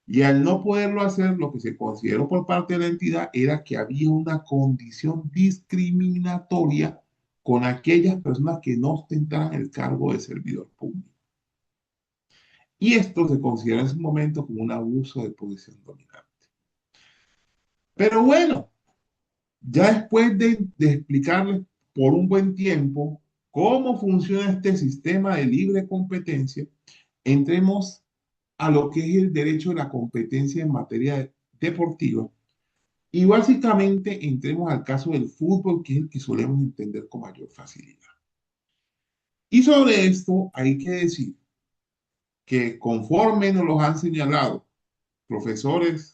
Y al no poderlo hacer, lo que se consideró por parte de la entidad era que había una condición discriminatoria con aquellas personas que no ostentaran el cargo de servidor público. Y esto se considera en ese momento como un abuso de posición dominante. Pero bueno, ya después de explicarles por un buen tiempo cómo funciona este sistema de libre competencia, entremos a lo que es el derecho de la competencia en materia deportiva. Y básicamente entremos al caso del fútbol, que es el que solemos entender con mayor facilidad. Y sobre esto hay que decir que conforme nos los han señalado profesores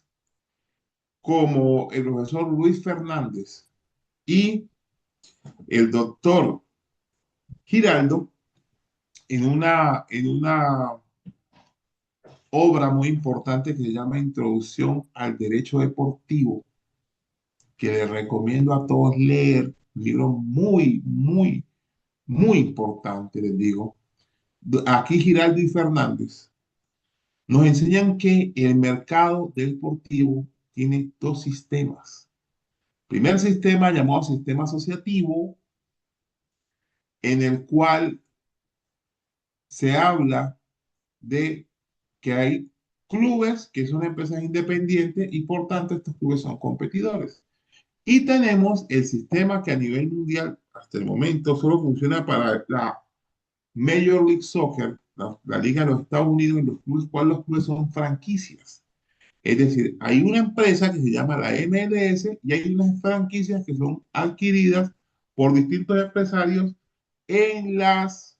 como el profesor Luis Fernández y el doctor Giraldo, en una obra muy importante que se llama Introducción al Derecho Deportivo, que les recomiendo a todos leer, un libro muy importante, les digo. Aquí Giraldo y Fernández nos enseñan que el mercado deportivo tiene dos sistemas. Primer sistema llamado sistema asociativo, en el cual se habla de que hay clubes que son empresas independientes y por tanto estos clubes son competidores. Y tenemos el sistema que a nivel mundial hasta el momento solo funciona para la Major League Soccer, la liga de los Estados Unidos, en los clubes, cuales los clubes son franquicias. Es decir, hay una empresa que se llama la MLS y hay unas franquicias que son adquiridas por distintos empresarios en las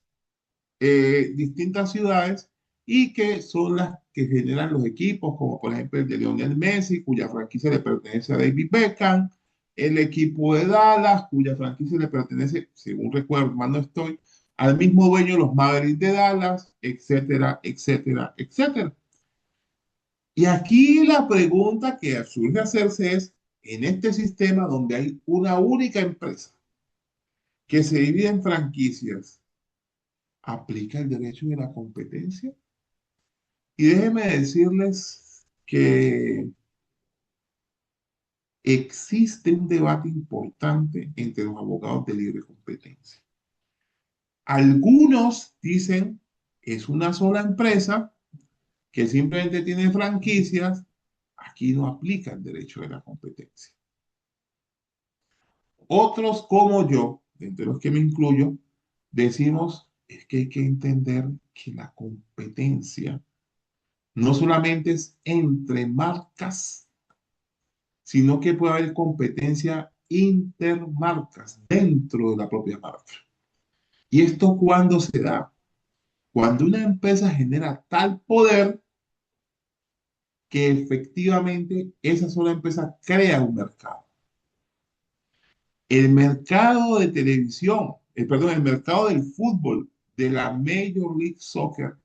distintas ciudades y que son las que generan los equipos, como por ejemplo el de Lionel Messi, cuya franquicia le pertenece a David Beckham, el equipo de Dallas, cuya franquicia le pertenece, según recuerdo, mal no estoy, al mismo dueño, los Mavericks de Dallas, etcétera, etcétera, etcétera. Y aquí la pregunta que surge hacerse es, en este sistema donde hay una única empresa que se divide en franquicias, ¿aplica el derecho de la competencia? Y déjenme decirles que existe un debate importante entre los abogados de libre competencia. Algunos dicen es una sola empresa que simplemente tiene franquicias, aquí no aplica el derecho de la competencia. Otros como yo, entre los que me incluyo, decimos es que hay que entender que la competencia no solamente es entre marcas, sino que puede haber competencia intermarcas dentro de la propia marca. ¿Y esto cuándo se da? Cuando una empresa genera tal poder que efectivamente esa sola empresa crea un mercado. El mercado de televisión, perdón, el mercado del fútbol de la Major League Soccer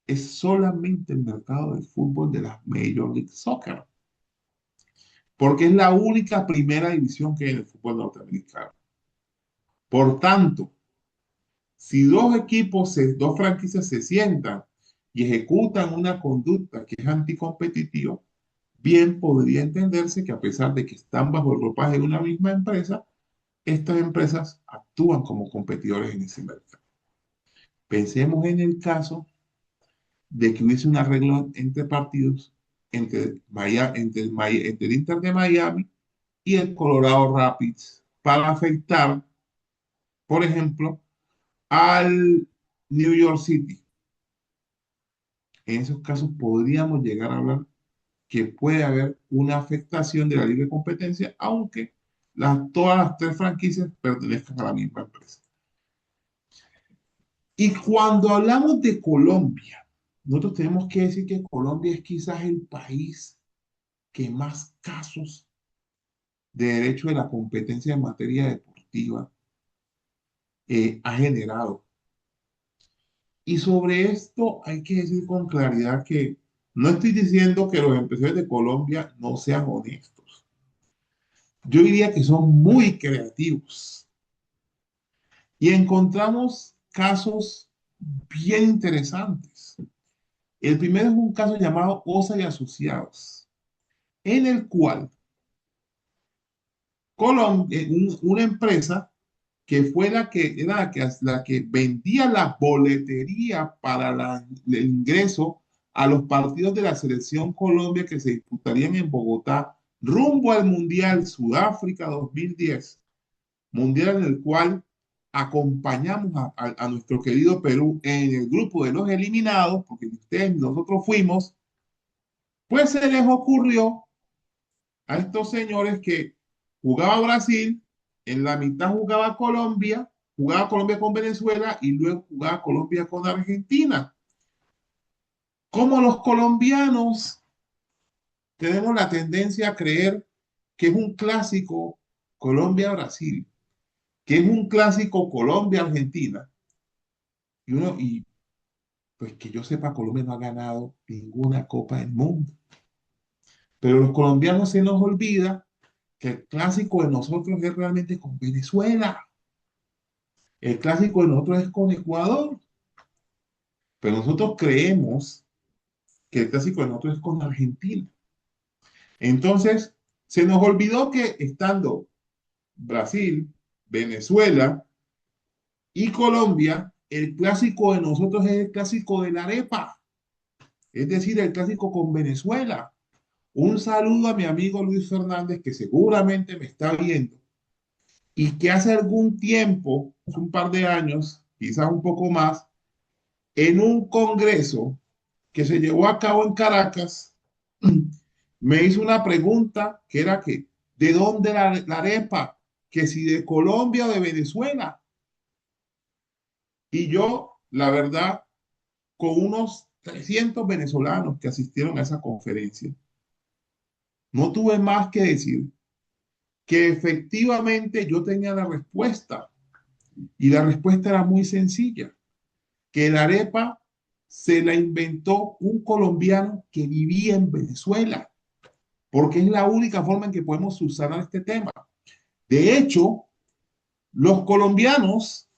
es solamente el mercado del fútbol de la Major League Soccer, porque es la única primera división que hay en el fútbol norteamericano. Por tanto, si dos equipos, dos franquicias se sientan y ejecutan una conducta que es anticompetitiva, bien podría entenderse que a pesar de que están bajo el ropaje de una misma empresa, estas empresas actúan como competidores en ese mercado. Pensemos en el caso de que hubiese un arreglo entre partidos entre el Inter de Miami y el Colorado Rapids para afectar, por ejemplo, al New York City. En esos casos podríamos llegar a hablar que puede haber una afectación de la libre competencia, aunque todas las tres franquicias pertenezcan a la misma empresa. Y cuando hablamos de Colombia, nosotros tenemos que decir que Colombia es quizás el país que más casos de derecho de la competencia en materia deportiva ha generado. Y sobre esto hay que decir con claridad que no estoy diciendo que los empresarios de Colombia no sean honestos. Yo diría que son muy creativos. Y encontramos casos bien interesantes. El primero es un caso llamado Osa y Asociados, en el cual una empresa que fue la que vendía la boletería para el ingreso a los partidos de la selección Colombia que se disputarían en Bogotá rumbo al Mundial Sudáfrica 2010, mundial en el cual acompañamos a nuestro querido Perú en el grupo de los eliminados, porque ustedes y nosotros fuimos, pues se les ocurrió a estos señores que jugaba Brasil, en la mitad jugaba Colombia con Venezuela y luego jugaba Colombia con Argentina. Como los colombianos tenemos la tendencia a creer que es un clásico Colombia-Brasil, que es un clásico Colombia-Argentina, y pues que yo sepa, Colombia no ha ganado ninguna Copa del Mundo. Pero los colombianos se nos olvida que el clásico de nosotros es realmente con Venezuela. El clásico de nosotros es con Ecuador. Pero nosotros creemos que el clásico de nosotros es con Argentina. Entonces, se nos olvidó que estando Brasil, Venezuela y Colombia, el clásico de nosotros es el clásico de la arepa, es decir, el clásico con Venezuela. Un saludo a mi amigo Luis Fernández, que seguramente me está viendo y que hace algún tiempo, hace un par de años, quizás un poco más, en un congreso que se llevó a cabo en Caracas, me hizo una pregunta que era que, ¿de dónde la arepa? Que si de Colombia o de Venezuela. Y yo, la verdad, con unos 300 venezolanos que asistieron a esa conferencia, no tuve más que decir que efectivamente yo tenía la respuesta. Y la respuesta era muy sencilla, que la arepa se la inventó un colombiano que vivía en Venezuela, porque es la única forma en que podemos subsanar este tema. De hecho, los colombianos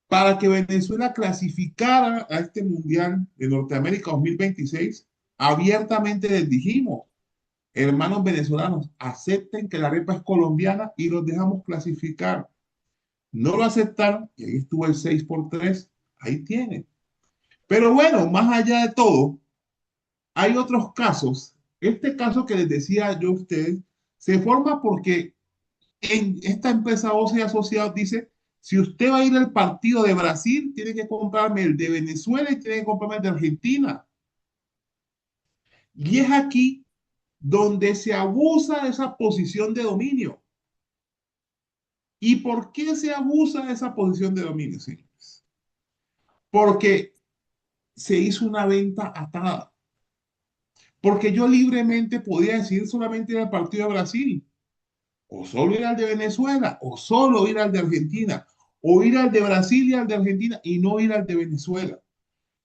para que Venezuela clasificara a este Mundial de Norteamérica 2026, abiertamente les dijimos, hermanos venezolanos, acepten que la arepa es colombiana y los dejamos clasificar. No lo aceptaron y ahí estuvo el 6-3, ahí tienen. Pero bueno, más allá de todo, hay otros casos. Este caso que les decía yo a ustedes se forma porque en esta empresa OCE Asociados dice, si usted va a ir al partido de Brasil, tiene que comprarme el de Venezuela y tiene que comprarme el de Argentina. Y es aquí donde se abusa de esa posición de dominio. ¿Y por qué se abusa de esa posición de dominio, señores? Porque se hizo una venta atada. Porque yo libremente podía decidir solamente ir al partido de Brasil, o solo ir al de Venezuela, o solo ir al de Argentina, o ir al de Brasil y al de Argentina y no ir al de Venezuela.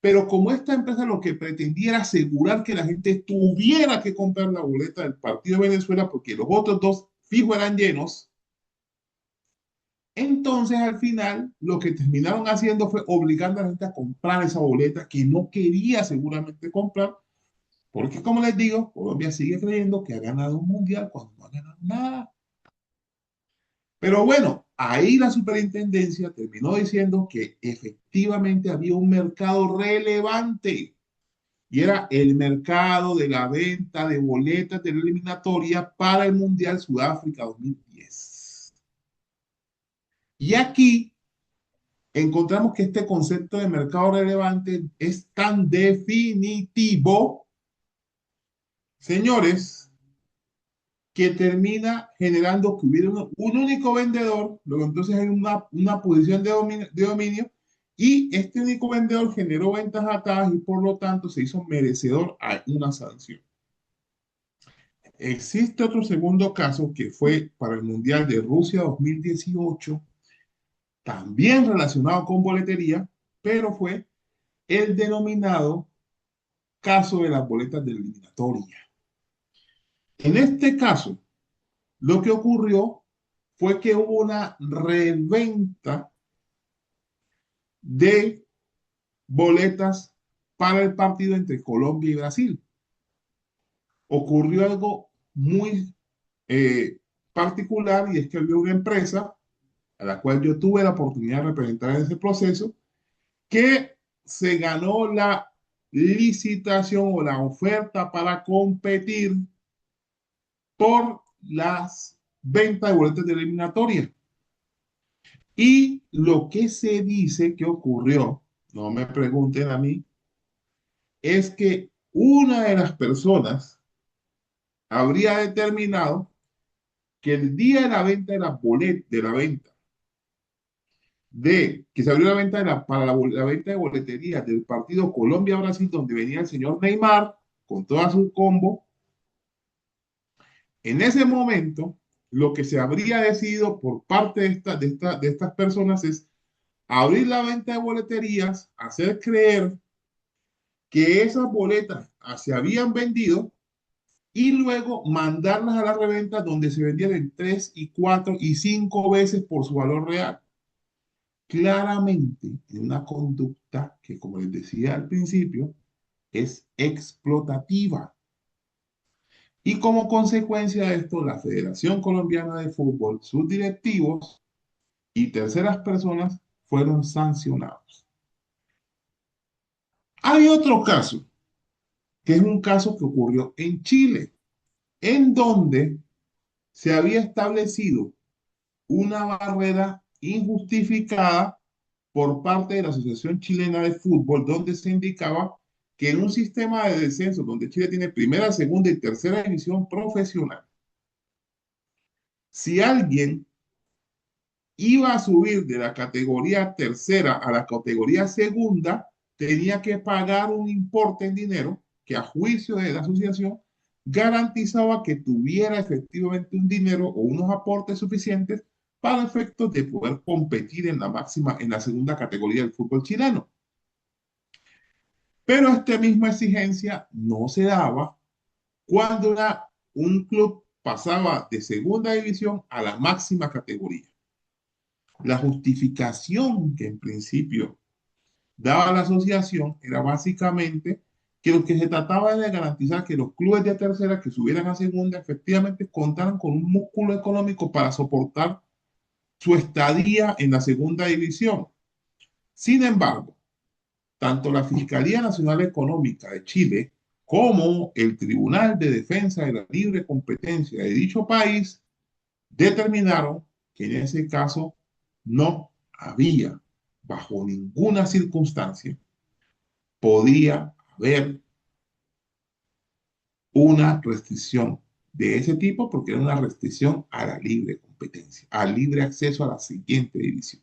Pero como esta empresa lo que pretendía era asegurar que la gente tuviera que comprar la boleta del partido de Venezuela porque los otros dos fijos eran llenos, entonces al final lo que terminaron haciendo fue obligando a la gente a comprar esa boleta que no quería seguramente comprar, porque como les digo, Colombia sigue creyendo que ha ganado un mundial cuando no ha ganado nada. Pero bueno, ahí la superintendencia terminó diciendo que efectivamente había un mercado relevante y era el mercado de la venta de boletas de la eliminatoria para el Mundial Sudáfrica 2010. Y aquí encontramos que este concepto de mercado relevante es tan definitivo, señores, que termina generando que hubiera un único vendedor, luego entonces hay una posición de dominio y este único vendedor generó ventas atadas y por lo tanto se hizo merecedor a una sanción. Existe otro segundo caso que fue para el Mundial de Rusia 2018, también relacionado con boletería, pero fue el denominado caso de las boletas de eliminatoria. En este caso, lo que ocurrió fue que hubo una reventa de boletas para el partido entre Colombia y Brasil. Ocurrió algo muy eh, particular y es que había una empresa a la cual yo tuve la oportunidad de representar en ese proceso, que se ganó la licitación o la oferta para competir por las ventas de boletos de eliminatoria. Y lo que se dice que ocurrió, no me pregunten a mí, es que una de las personas habría determinado que el día de la venta de la boleta, de la venta, de que se abrió la venta para la venta de boletería del partido Colombia-Brasil, donde venía el señor Neymar con toda su combo, en ese momento lo que se habría decidido por parte de estas personas es abrir la venta de boleterías, hacer creer que esas boletas se habían vendido y luego mandarlas a la reventa donde se vendían en 3 y 4 y 5 veces por su valor real. Claramente en una conducta que, como les decía al principio, es explotativa. Y como consecuencia de esto, la Federación Colombiana de Fútbol, sus directivos y terceras personas fueron sancionados. Hay otro caso, que es un caso que ocurrió en Chile, en donde se había establecido una barrera injustificada por parte de la Asociación Chilena de Fútbol, donde se indicaba que en un sistema de descenso donde Chile tiene primera, segunda y tercera división profesional, si alguien iba a subir de la categoría tercera a la categoría segunda, tenía que pagar un importe en dinero que a juicio de la asociación garantizaba que tuviera efectivamente un dinero o unos aportes suficientes para efectos de poder competir en la máxima, en la segunda categoría del fútbol chileno. Pero esta misma exigencia no se daba cuando un club pasaba de segunda división a la máxima categoría. La justificación que en principio daba la asociación era básicamente que lo que se trataba era de garantizar que los clubes de tercera que subieran a segunda efectivamente contaran con un músculo económico para soportar su estadía en la segunda división. Sin embargo, tanto la Fiscalía Nacional Económica de Chile como el Tribunal de Defensa de la Libre Competencia de dicho país determinaron que en ese caso no había, bajo ninguna circunstancia, podía haber una restricción de ese tipo porque era una restricción a la libre competencia, al libre acceso a la siguiente división.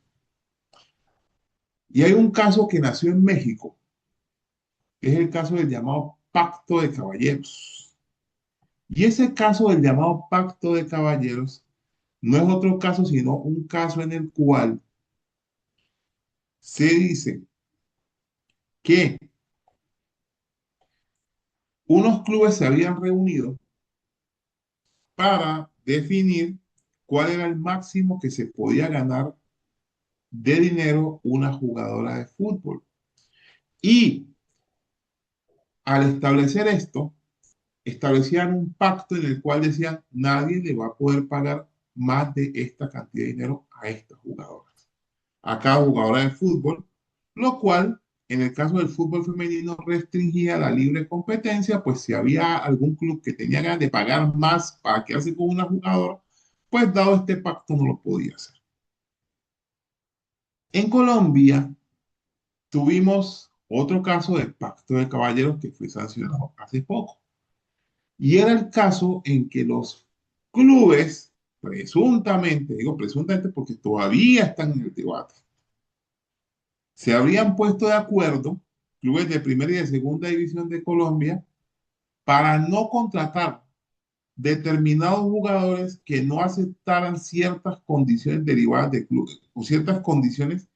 Y hay un caso que nació en México, que es el caso del llamado Pacto de Caballeros. Y ese caso del llamado Pacto de Caballeros no es otro caso, sino un caso en el cual se dice que unos clubes se habían reunido para definir cuál era el máximo que se podía ganar de dinero una jugadora de fútbol. Y al establecer esto, establecían un pacto en el cual decían nadie le va a poder pagar más de esta cantidad de dinero a estas jugadoras, a cada jugadora de fútbol, lo cual en el caso del fútbol femenino restringía la libre competencia, pues si había algún club que tenía ganas de pagar más para quedarse con una jugadora, pues dado este pacto no lo podía hacer. En Colombia tuvimos otro caso de pacto de caballeros que fue sancionado hace poco. Y era el caso en que los clubes, presuntamente, digo presuntamente porque todavía están en el debate, se habrían puesto de acuerdo, clubes de primera y de segunda división de Colombia, para no contratar determinados jugadores que no aceptaran ciertas condiciones derivadas de clubes o ciertas condiciones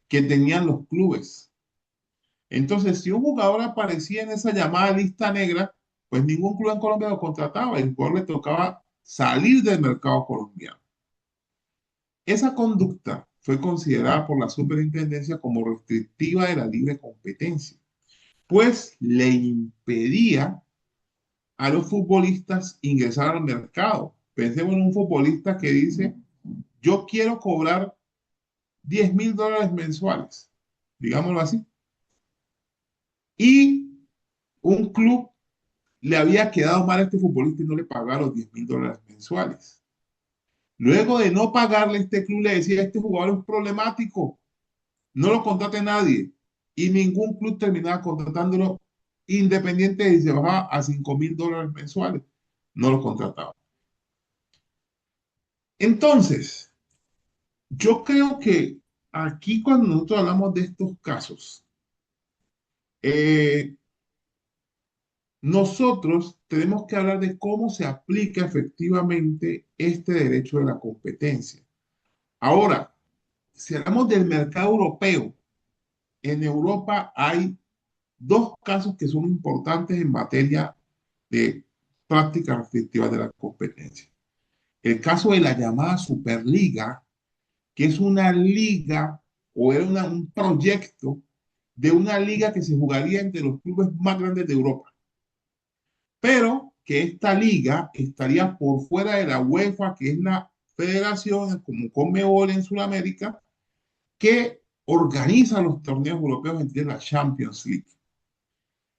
que tenían los clubes. Entonces, si un jugador aparecía en esa llamada lista negra, pues ningún club en Colombia lo contrataba. El jugador le tocaba salir del mercado colombiano. Esa conducta fue considerada por la superintendencia como restrictiva de la libre competencia, pues le impedía a los futbolistas ingresar al mercado. Pensemos en un futbolista que dice, yo quiero cobrar $10,000 mensuales, digámoslo así, y un club le había quedado mal a este futbolista y no le pagaba los $10,000 mensuales. Luego de no pagarle, este club le decía, este jugador es problemático, no lo contrate nadie. Y ningún club terminaba contratándolo independiente de si se bajaba a $5,000 mensuales. No lo contrataba. Entonces, yo creo que aquí cuando nosotros hablamos de estos casos, eh, nosotros tenemos que hablar de cómo se aplica efectivamente este derecho de la competencia. Ahora, si hablamos del mercado europeo, en Europa hay dos casos que son importantes en materia de prácticas restrictivas de la competencia. El caso de la llamada Superliga, que es una liga o era un proyecto de una liga que se jugaría entre los clubes más grandes de Europa, pero que esta liga estaría por fuera de la UEFA, que es la federación como Conmebol en Sudamérica, que organiza los torneos europeos entre la Champions League.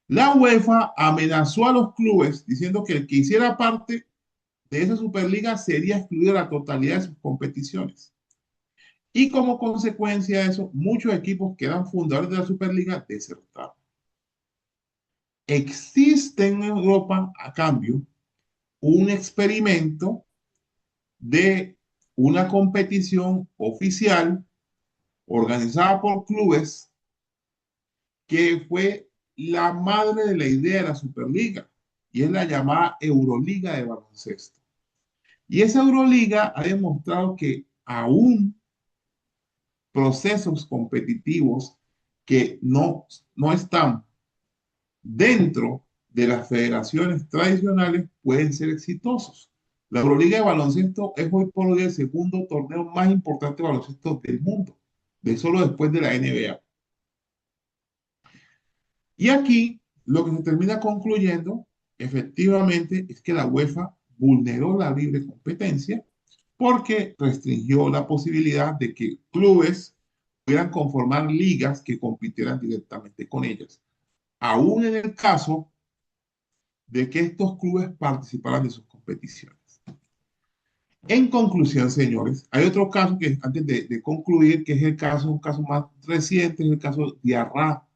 La UEFA amenazó a los clubes diciendo que el que hiciera parte de esa Superliga sería excluido de la totalidad de sus competiciones. Y como consecuencia de eso, muchos equipos que eran fundadores de la Superliga desertaron. Existe en Europa, a cambio, un experimento de una competición oficial organizada por clubes que fue la madre de la idea de la Superliga y es la llamada Euroliga de baloncesto. Y esa Euroliga ha demostrado que aún procesos competitivos que no están dentro de las federaciones tradicionales pueden ser exitosos. La Euroliga de baloncesto es hoy por hoy el segundo torneo más importante de baloncesto del mundo, de solo después de la NBA. Y aquí lo que se termina concluyendo, efectivamente, es que la UEFA vulneró la libre competencia porque restringió la posibilidad de que clubes pudieran conformar ligas que compitieran directamente con ellas, aún en el caso de que estos clubes participaran de sus competiciones. En conclusión, señores, hay otro caso que antes de concluir, que es el caso, un caso más reciente, es el caso Diarra,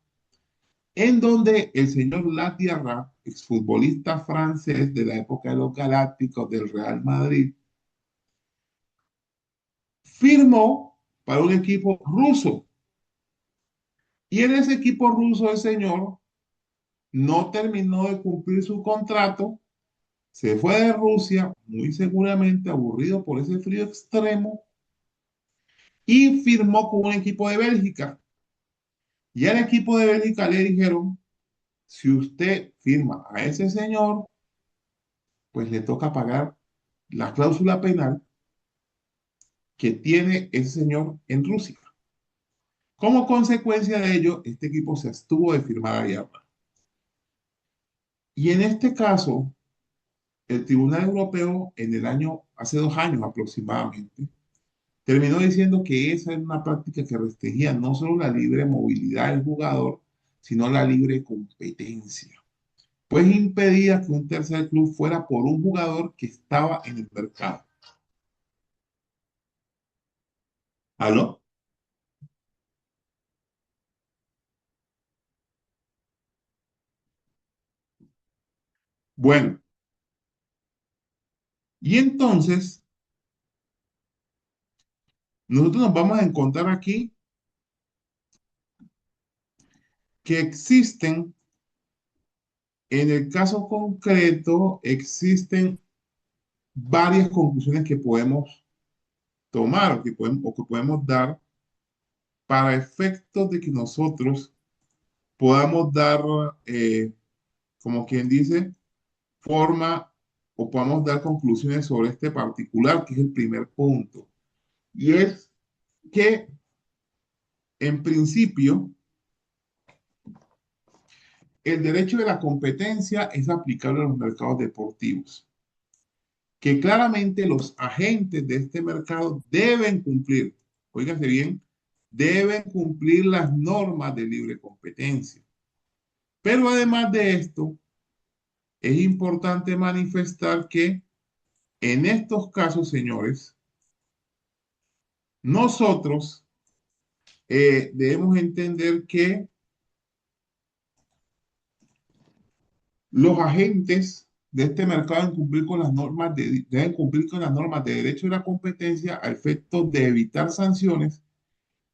en donde el señor Latierra, exfutbolista francés de la época de los Galácticos del Real Madrid, firmó para un equipo ruso. Y en ese equipo ruso el señor no terminó de cumplir su contrato, se fue de Rusia, muy seguramente aburrido por ese frío extremo, y firmó con un equipo de Bélgica. Y al equipo de Bélgica le dijeron, si usted firma a ese señor, pues le toca pagar la cláusula penal que tiene ese señor en Rusia. Como consecuencia de ello, este equipo se abstuvo de firmar a Diarra. Y en este caso, el Tribunal Europeo en el año, hace 2 años aproximadamente, terminó diciendo que esa era una práctica que restringía no solo la libre movilidad del jugador, sino la libre competencia, pues impedía que un tercer club fuera por un jugador que estaba en el mercado. ¿Aló? Bueno, y entonces nosotros nos vamos a encontrar aquí que existen, en el caso concreto, existen varias conclusiones que podemos tomar o que podemos dar para efectos de que nosotros podamos dar, como quien dice, forma o podamos dar conclusiones sobre este particular, que es el primer punto. Y es que, en principio, el derecho de la competencia es aplicable a los mercados deportivos, que claramente los agentes de este mercado deben cumplir, oígase bien, deben cumplir las normas de libre competencia. Pero además de esto, es importante manifestar que en estos casos, señores, nosotros debemos entender que los agentes de este mercado deben cumplir con las normas de derecho de la competencia a efectos de evitar sanciones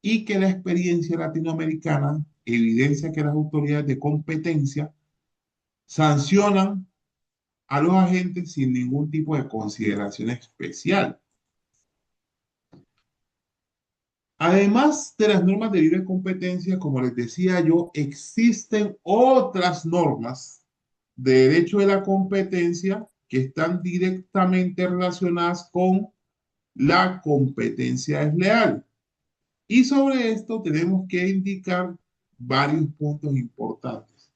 y que la experiencia latinoamericana evidencia que las autoridades de competencia sancionan a los agentes sin ningún tipo de consideración especial. Además de las normas de libre competencia, como les decía yo, existen otras normas de derecho de la competencia que están directamente relacionadas con la competencia desleal. Y sobre esto tenemos que indicar varios puntos importantes.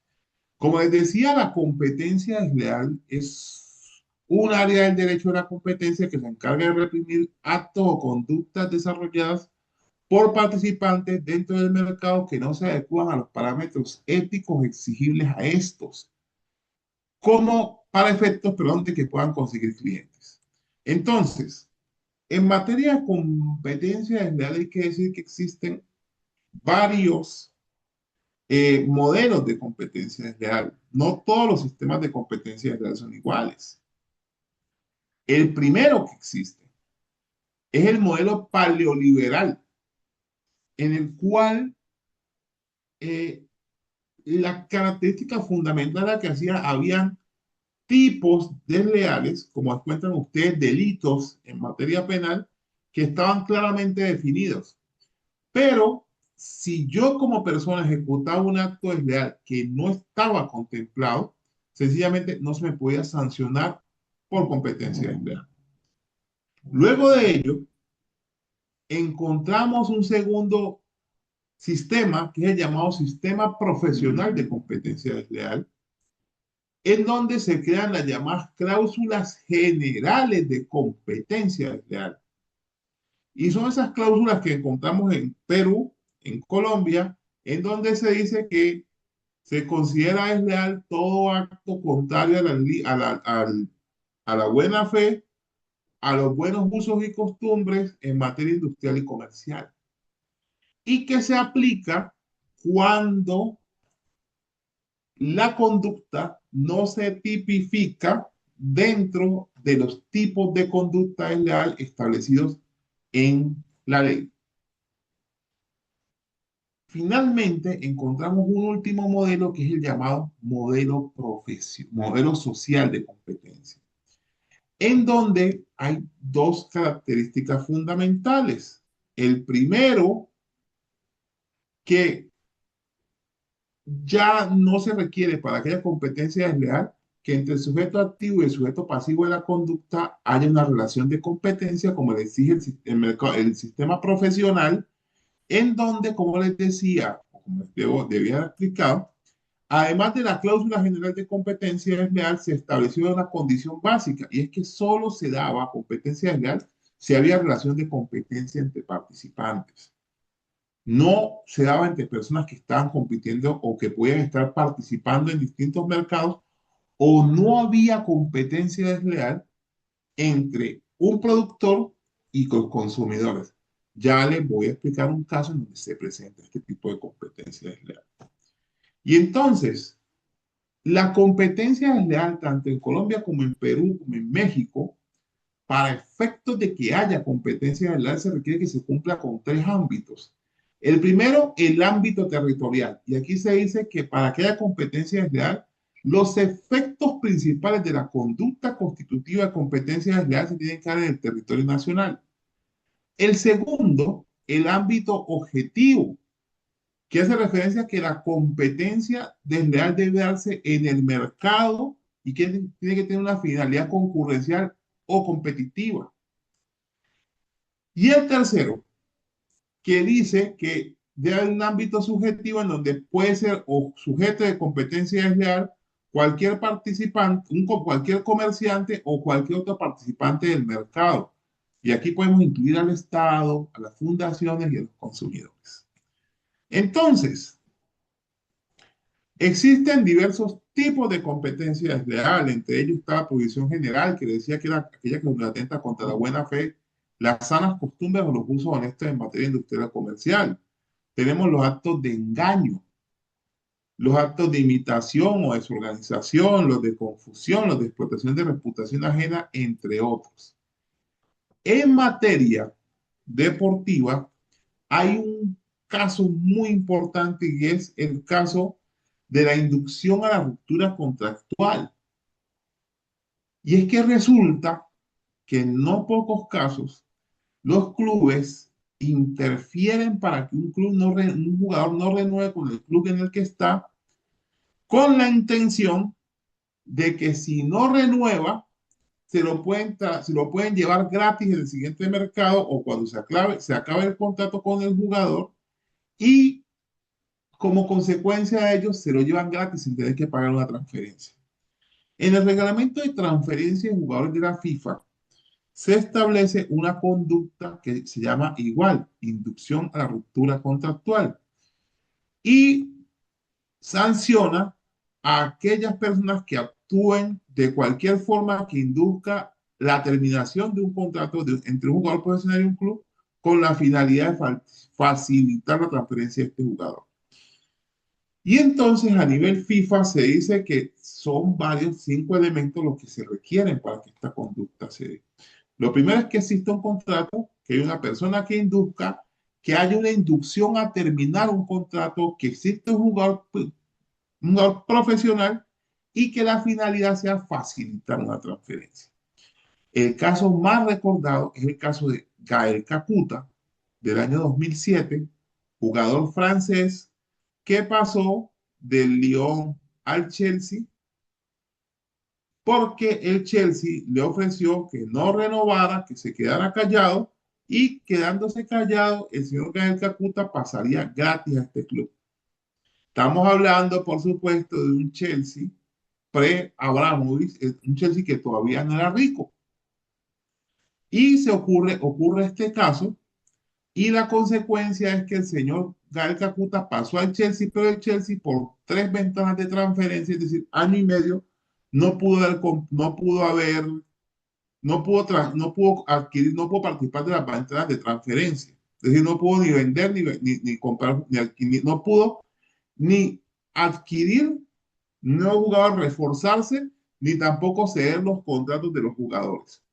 Como les decía, la competencia desleal es un área del derecho de la competencia que se encarga de reprimir actos o conductas desarrolladas por participantes dentro del mercado que no se adecúan a los parámetros éticos exigibles a estos, como para efectos, perdón, de que puedan conseguir clientes. Entonces, en materia de competencia desleal hay que decir que existen varios modelos de competencia desleal. No todos los sistemas de competencia desleal son iguales. El primero que existe es el modelo paleoliberal, en el cual eh, la característica fundamental era que habían tipos desleales, como cuentan ustedes, delitos en materia penal, que estaban claramente definidos. Pero si yo como persona ejecutaba un acto desleal que no estaba contemplado, sencillamente no se me podía sancionar por competencia desleal. Luego de ello, encontramos un segundo sistema, que es el llamado sistema profesional de competencia desleal, en donde se crean las llamadas cláusulas generales de competencia desleal. Y son esas cláusulas que encontramos en Perú, en Colombia, en donde se dice que se considera desleal todo acto contrario a la buena fe, a los buenos usos y costumbres en materia industrial y comercial. Y que se aplica cuando la conducta no se tipifica dentro de los tipos de conducta desleal establecidos en la ley. Finalmente, encontramos un último modelo que es el llamado modelo social de competencia, en donde hay dos características fundamentales. El primero, que ya no se requiere para que haya competencia desleal que entre el sujeto activo y el sujeto pasivo de la conducta haya una relación de competencia, como le exige el sistema profesional, en donde, como les decía, como debía haber explicado, además de la cláusula general de competencia desleal, se estableció una condición básica, y es que solo se daba competencia desleal si había relación de competencia entre participantes. No se daba entre personas que estaban compitiendo o que podían estar participando en distintos mercados, o no había competencia desleal entre un productor y los consumidores. Ya les voy a explicar un caso en donde se presenta este tipo de competencia desleal. Y entonces, la competencia desleal, tanto en Colombia como en Perú, como en México, para efectos de que haya competencia desleal, se requiere que se cumpla con tres ámbitos. El primero, el ámbito territorial. Y aquí se dice que para que haya competencia desleal, los efectos principales de la conducta constitutiva de competencia desleal se tienen que dar en el territorio nacional. El segundo, el ámbito objetivo, que hace referencia a que la competencia desleal debe darse en el mercado y que tiene que tener una finalidad concurrencial o competitiva. Y el tercero, que dice que debe haber un ámbito subjetivo en donde puede ser o sujeto de competencia desleal cualquier participante, cualquier comerciante o cualquier otro participante del mercado. Y aquí podemos incluir al Estado, a las fundaciones y a los consumidores. Entonces, existen diversos tipos de competencia desleal, entre ellos está la prohibición general, que decía que era aquella que atenta contra la buena fe, las sanas costumbres o los usos honestos en materia industrial o comercial. Tenemos los actos de engaño, los actos de imitación o desorganización, los de confusión, los de explotación de reputación ajena, entre otros. En materia deportiva, hay un caso muy importante y es el caso de la inducción a la ruptura contractual. Y es que resulta que en no pocos casos los clubes interfieren para que un jugador no renueve con el club en el que está, con la intención de que si no renueva, se lo pueden llevar gratis en el siguiente mercado o cuando se acabe el contrato con el jugador, y como consecuencia de ello se lo llevan gratis sin tener que pagar una transferencia. En el reglamento de transferencia de jugadores de la FIFA se establece una conducta que se llama igual, inducción a la ruptura contractual, y sanciona a aquellas personas que actúen de cualquier forma que induzca la terminación de un contrato entre un jugador profesional y un club con la finalidad de facilitar la transferencia de este jugador. Y entonces a nivel FIFA se dice que son varios, 5 elementos los que se requieren para que esta conducta se dé. Lo primero es que exista un contrato, que hay una persona que induzca, que haya una inducción a terminar un contrato, que existe un jugador profesional y que la finalidad sea facilitar una transferencia. El caso más recordado es el caso de Gael Kakuta del año 2007, jugador francés que pasó del Lyon al Chelsea porque el Chelsea le ofreció que no renovara, que se quedara callado y quedándose callado, el señor Gael Kakuta pasaría gratis a este club. Estamos hablando, por supuesto, de un Chelsea pre-Abramovich, un Chelsea que todavía no era rico. Y ocurre este caso y la consecuencia es que el señor Gael Kakuta pasó al Chelsea, pero el Chelsea por 3 ventanas de transferencia, es decir, año y medio, no pudo, no pudo haber no pudo adquirir, no pudo participar de las ventanas de transferencia. Es decir, no pudo ni vender, ni comprar, ni adquirir, no pudo ni adquirir nuevos jugadores, reforzarse, ni tampoco ceder los contratos de los jugadores.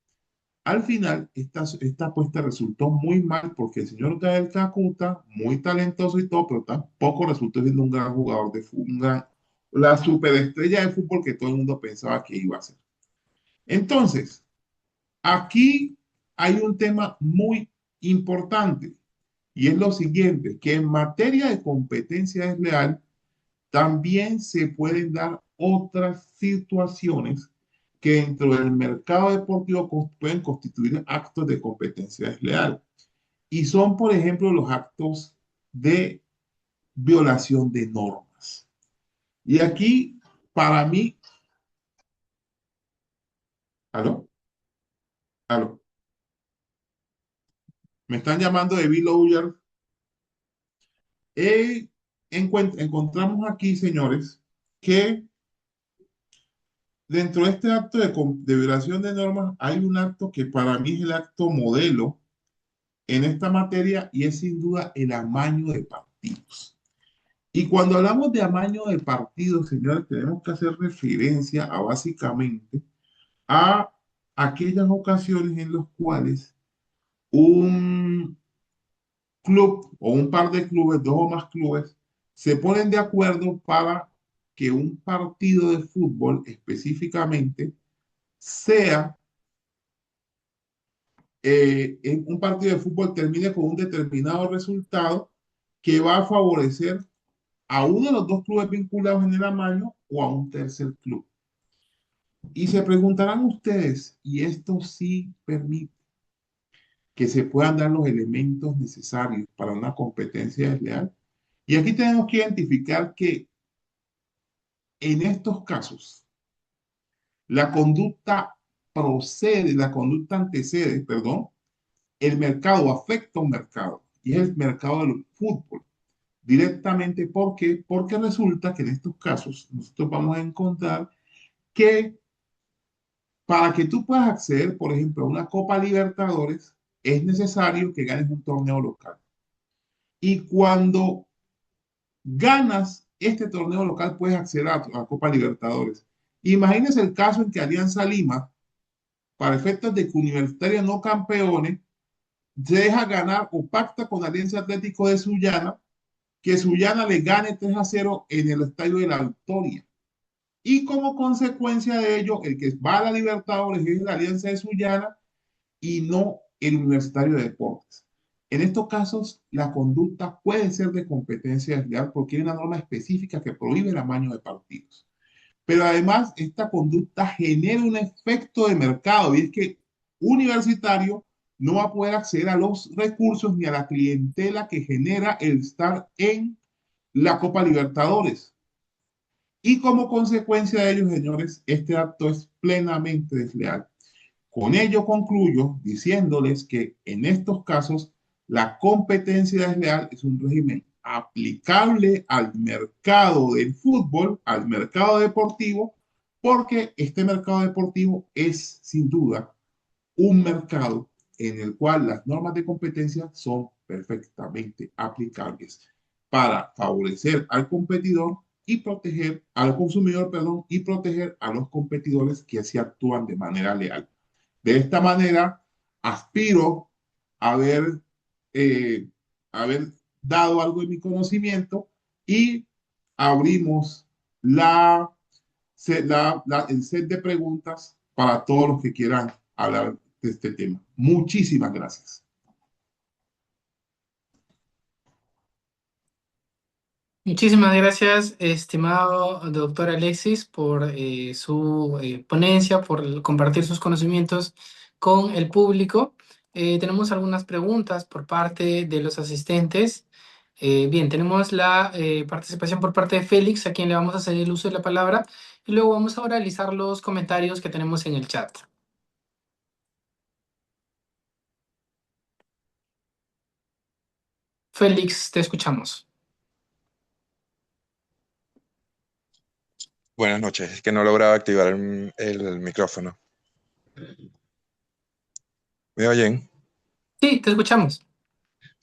Al final, esta apuesta resultó muy mal porque el señor Gael Kakuta, muy talentoso y todo, pero tampoco resultó siendo un gran jugador de fútbol, la superestrella de fútbol que todo el mundo pensaba que iba a ser. Entonces, aquí hay un tema muy importante y es lo siguiente, que en materia de competencia desleal también se pueden dar otras situaciones que dentro del mercado deportivo pueden constituir actos de competencia desleal. Y son, por ejemplo, los actos de violación de normas. Y aquí, para mí, ¿aló? ¿Aló? Me están llamando de Bill Lawyer. Eh, encontramos aquí, señores, que dentro de este acto de violación de normas hay un acto que para mí es el acto modelo en esta materia y es sin duda el amaño de partidos. Y cuando hablamos de amaño de partidos, señores, tenemos que hacer referencia a básicamente a aquellas ocasiones en las cuales un club o un par de clubes, dos o más clubes, se ponen de acuerdo para que un partido de fútbol específicamente sea, en un partido de fútbol termine con un determinado resultado que va a favorecer a uno de los dos clubes vinculados en el amaño o a un tercer club. Y se preguntarán ustedes, ¿y esto sí permite que se puedan dar los elementos necesarios para una competencia desleal? Y aquí tenemos que identificar que en estos casos, la conducta antecede, perdón, el mercado afecta un mercado y es el mercado del fútbol. Directamente, ¿por qué? Porque resulta que en estos casos nosotros vamos a encontrar que para que tú puedas acceder, por ejemplo, a una Copa Libertadores, es necesario que ganes un torneo local. Y cuando ganas este torneo local, puedes acceder a la Copa Libertadores. Imagínense el caso en que Alianza Lima, para efectos de que Universitario no campeone, se deja ganar o pacta con Alianza Atlético de Sullana, que Sullana le gane 3-0 en el Estadio de la Victoria. Y como consecuencia de ello, el que va a la Libertadores es la Alianza de Sullana y no el Universitario de Deportes. En estos casos, la conducta puede ser de competencia desleal porque hay una norma específica que prohíbe el amaño de partidos. Pero además, esta conducta genera un efecto de mercado y es que Universitario no va a poder acceder a los recursos ni a la clientela que genera el estar en la Copa Libertadores. Y como consecuencia de ello, señores, este acto es plenamente desleal. Con ello concluyo diciéndoles que en estos casos la competencia desleal es un régimen aplicable al mercado del fútbol, al mercado deportivo, porque este mercado deportivo es sin duda un mercado en el cual las normas de competencia son perfectamente aplicables para favorecer al competidor y proteger al consumidor, perdón, y proteger a los competidores que así actúan de manera leal. De esta manera, aspiro a eh, haber dado algo de mi conocimiento y abrimos el set de preguntas para todos los que quieran hablar de este tema. Muchísimas gracias. Muchísimas gracias, estimado doctor Alexis, por su ponencia, por compartir sus conocimientos con el público. Tenemos algunas preguntas por parte de los asistentes. Bien, tenemos la participación por parte de Félix, a quien le vamos a hacer el uso de la palabra, y luego vamos a oralizar los comentarios que tenemos en el chat. Félix, te escuchamos. Buenas noches, es que no lograba activar el micrófono. ¿Me oyen? Sí, te escuchamos.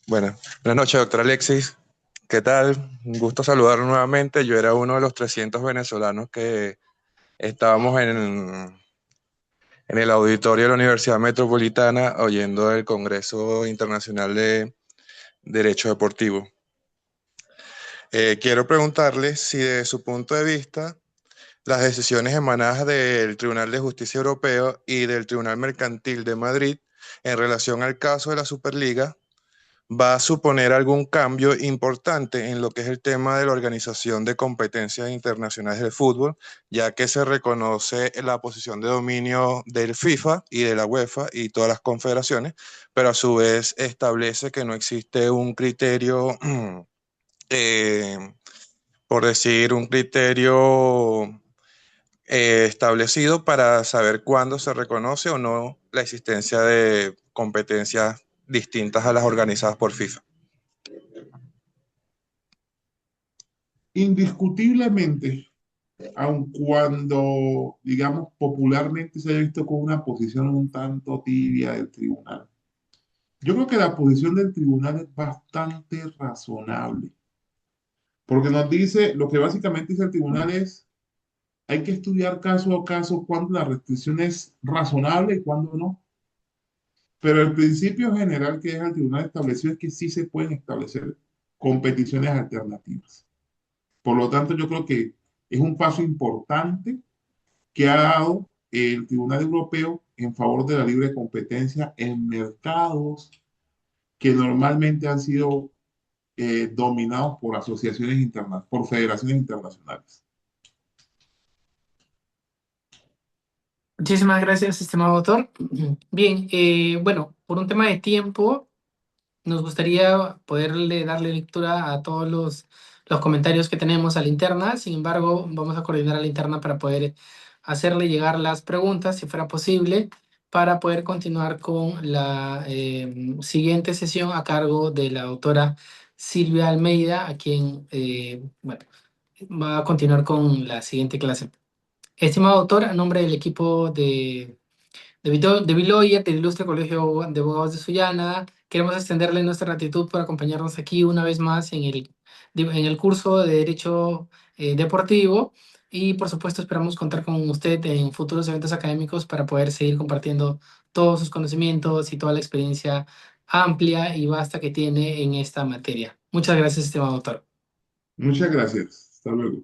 Bueno, buenas noches, doctor Alexis. ¿Qué tal? Un gusto saludarlo nuevamente. Yo era uno de los 300 venezolanos que estábamos en el auditorio de la Universidad Metropolitana oyendo el Congreso Internacional de Derecho Deportivo. Quiero preguntarle si de su punto de vista las decisiones emanadas del Tribunal de Justicia Europeo y del Tribunal Mercantil de Madrid en relación al caso de la Superliga va a suponer algún cambio importante en lo que es el tema de la organización de competencias internacionales del fútbol, ya que se reconoce la posición de dominio del FIFA y de la UEFA y todas las confederaciones, pero a su vez establece que no existe un criterio, eh, por decir, un criterio establecido para saber cuándo se reconoce o no la existencia de competencias distintas a las organizadas por FIFA. Indiscutiblemente, aun cuando, digamos, popularmente se haya visto con una posición un tanto tibia del tribunal, yo creo que la posición del tribunal es bastante razonable, porque nos dice, lo que básicamente dice el tribunal es, hay que estudiar caso a caso cuándo la restricción es razonable y cuándo no. Pero el principio general que deja el tribunal establecido es que sí se pueden establecer competiciones alternativas. Por lo tanto, yo creo que es un paso importante que ha dado el Tribunal Europeo en favor de la libre competencia en mercados que normalmente han sido dominados por asociaciones internacionales, por federaciones internacionales. Muchísimas gracias, estimado doctor. Bien, bueno, por un tema de tiempo, nos gustaría poderle darle lectura a todos los comentarios que tenemos a la interna. Sin embargo, vamos a coordinar a la interna para poder hacerle llegar las preguntas, si fuera posible, para poder continuar con la siguiente sesión a cargo de la doctora Silvia Almeida, a quien, bueno, va a continuar con la siguiente clase. Estimado doctor, a nombre del equipo de Beloyer, del Ilustre Colegio de Abogados de Sullana, queremos extenderle nuestra gratitud por acompañarnos aquí una vez más en el curso de Derecho Deportivo y por supuesto esperamos contar con usted en futuros eventos académicos para poder seguir compartiendo todos sus conocimientos y toda la experiencia amplia y vasta que tiene en esta materia. Muchas gracias, estimado doctor. Muchas gracias. Hasta luego.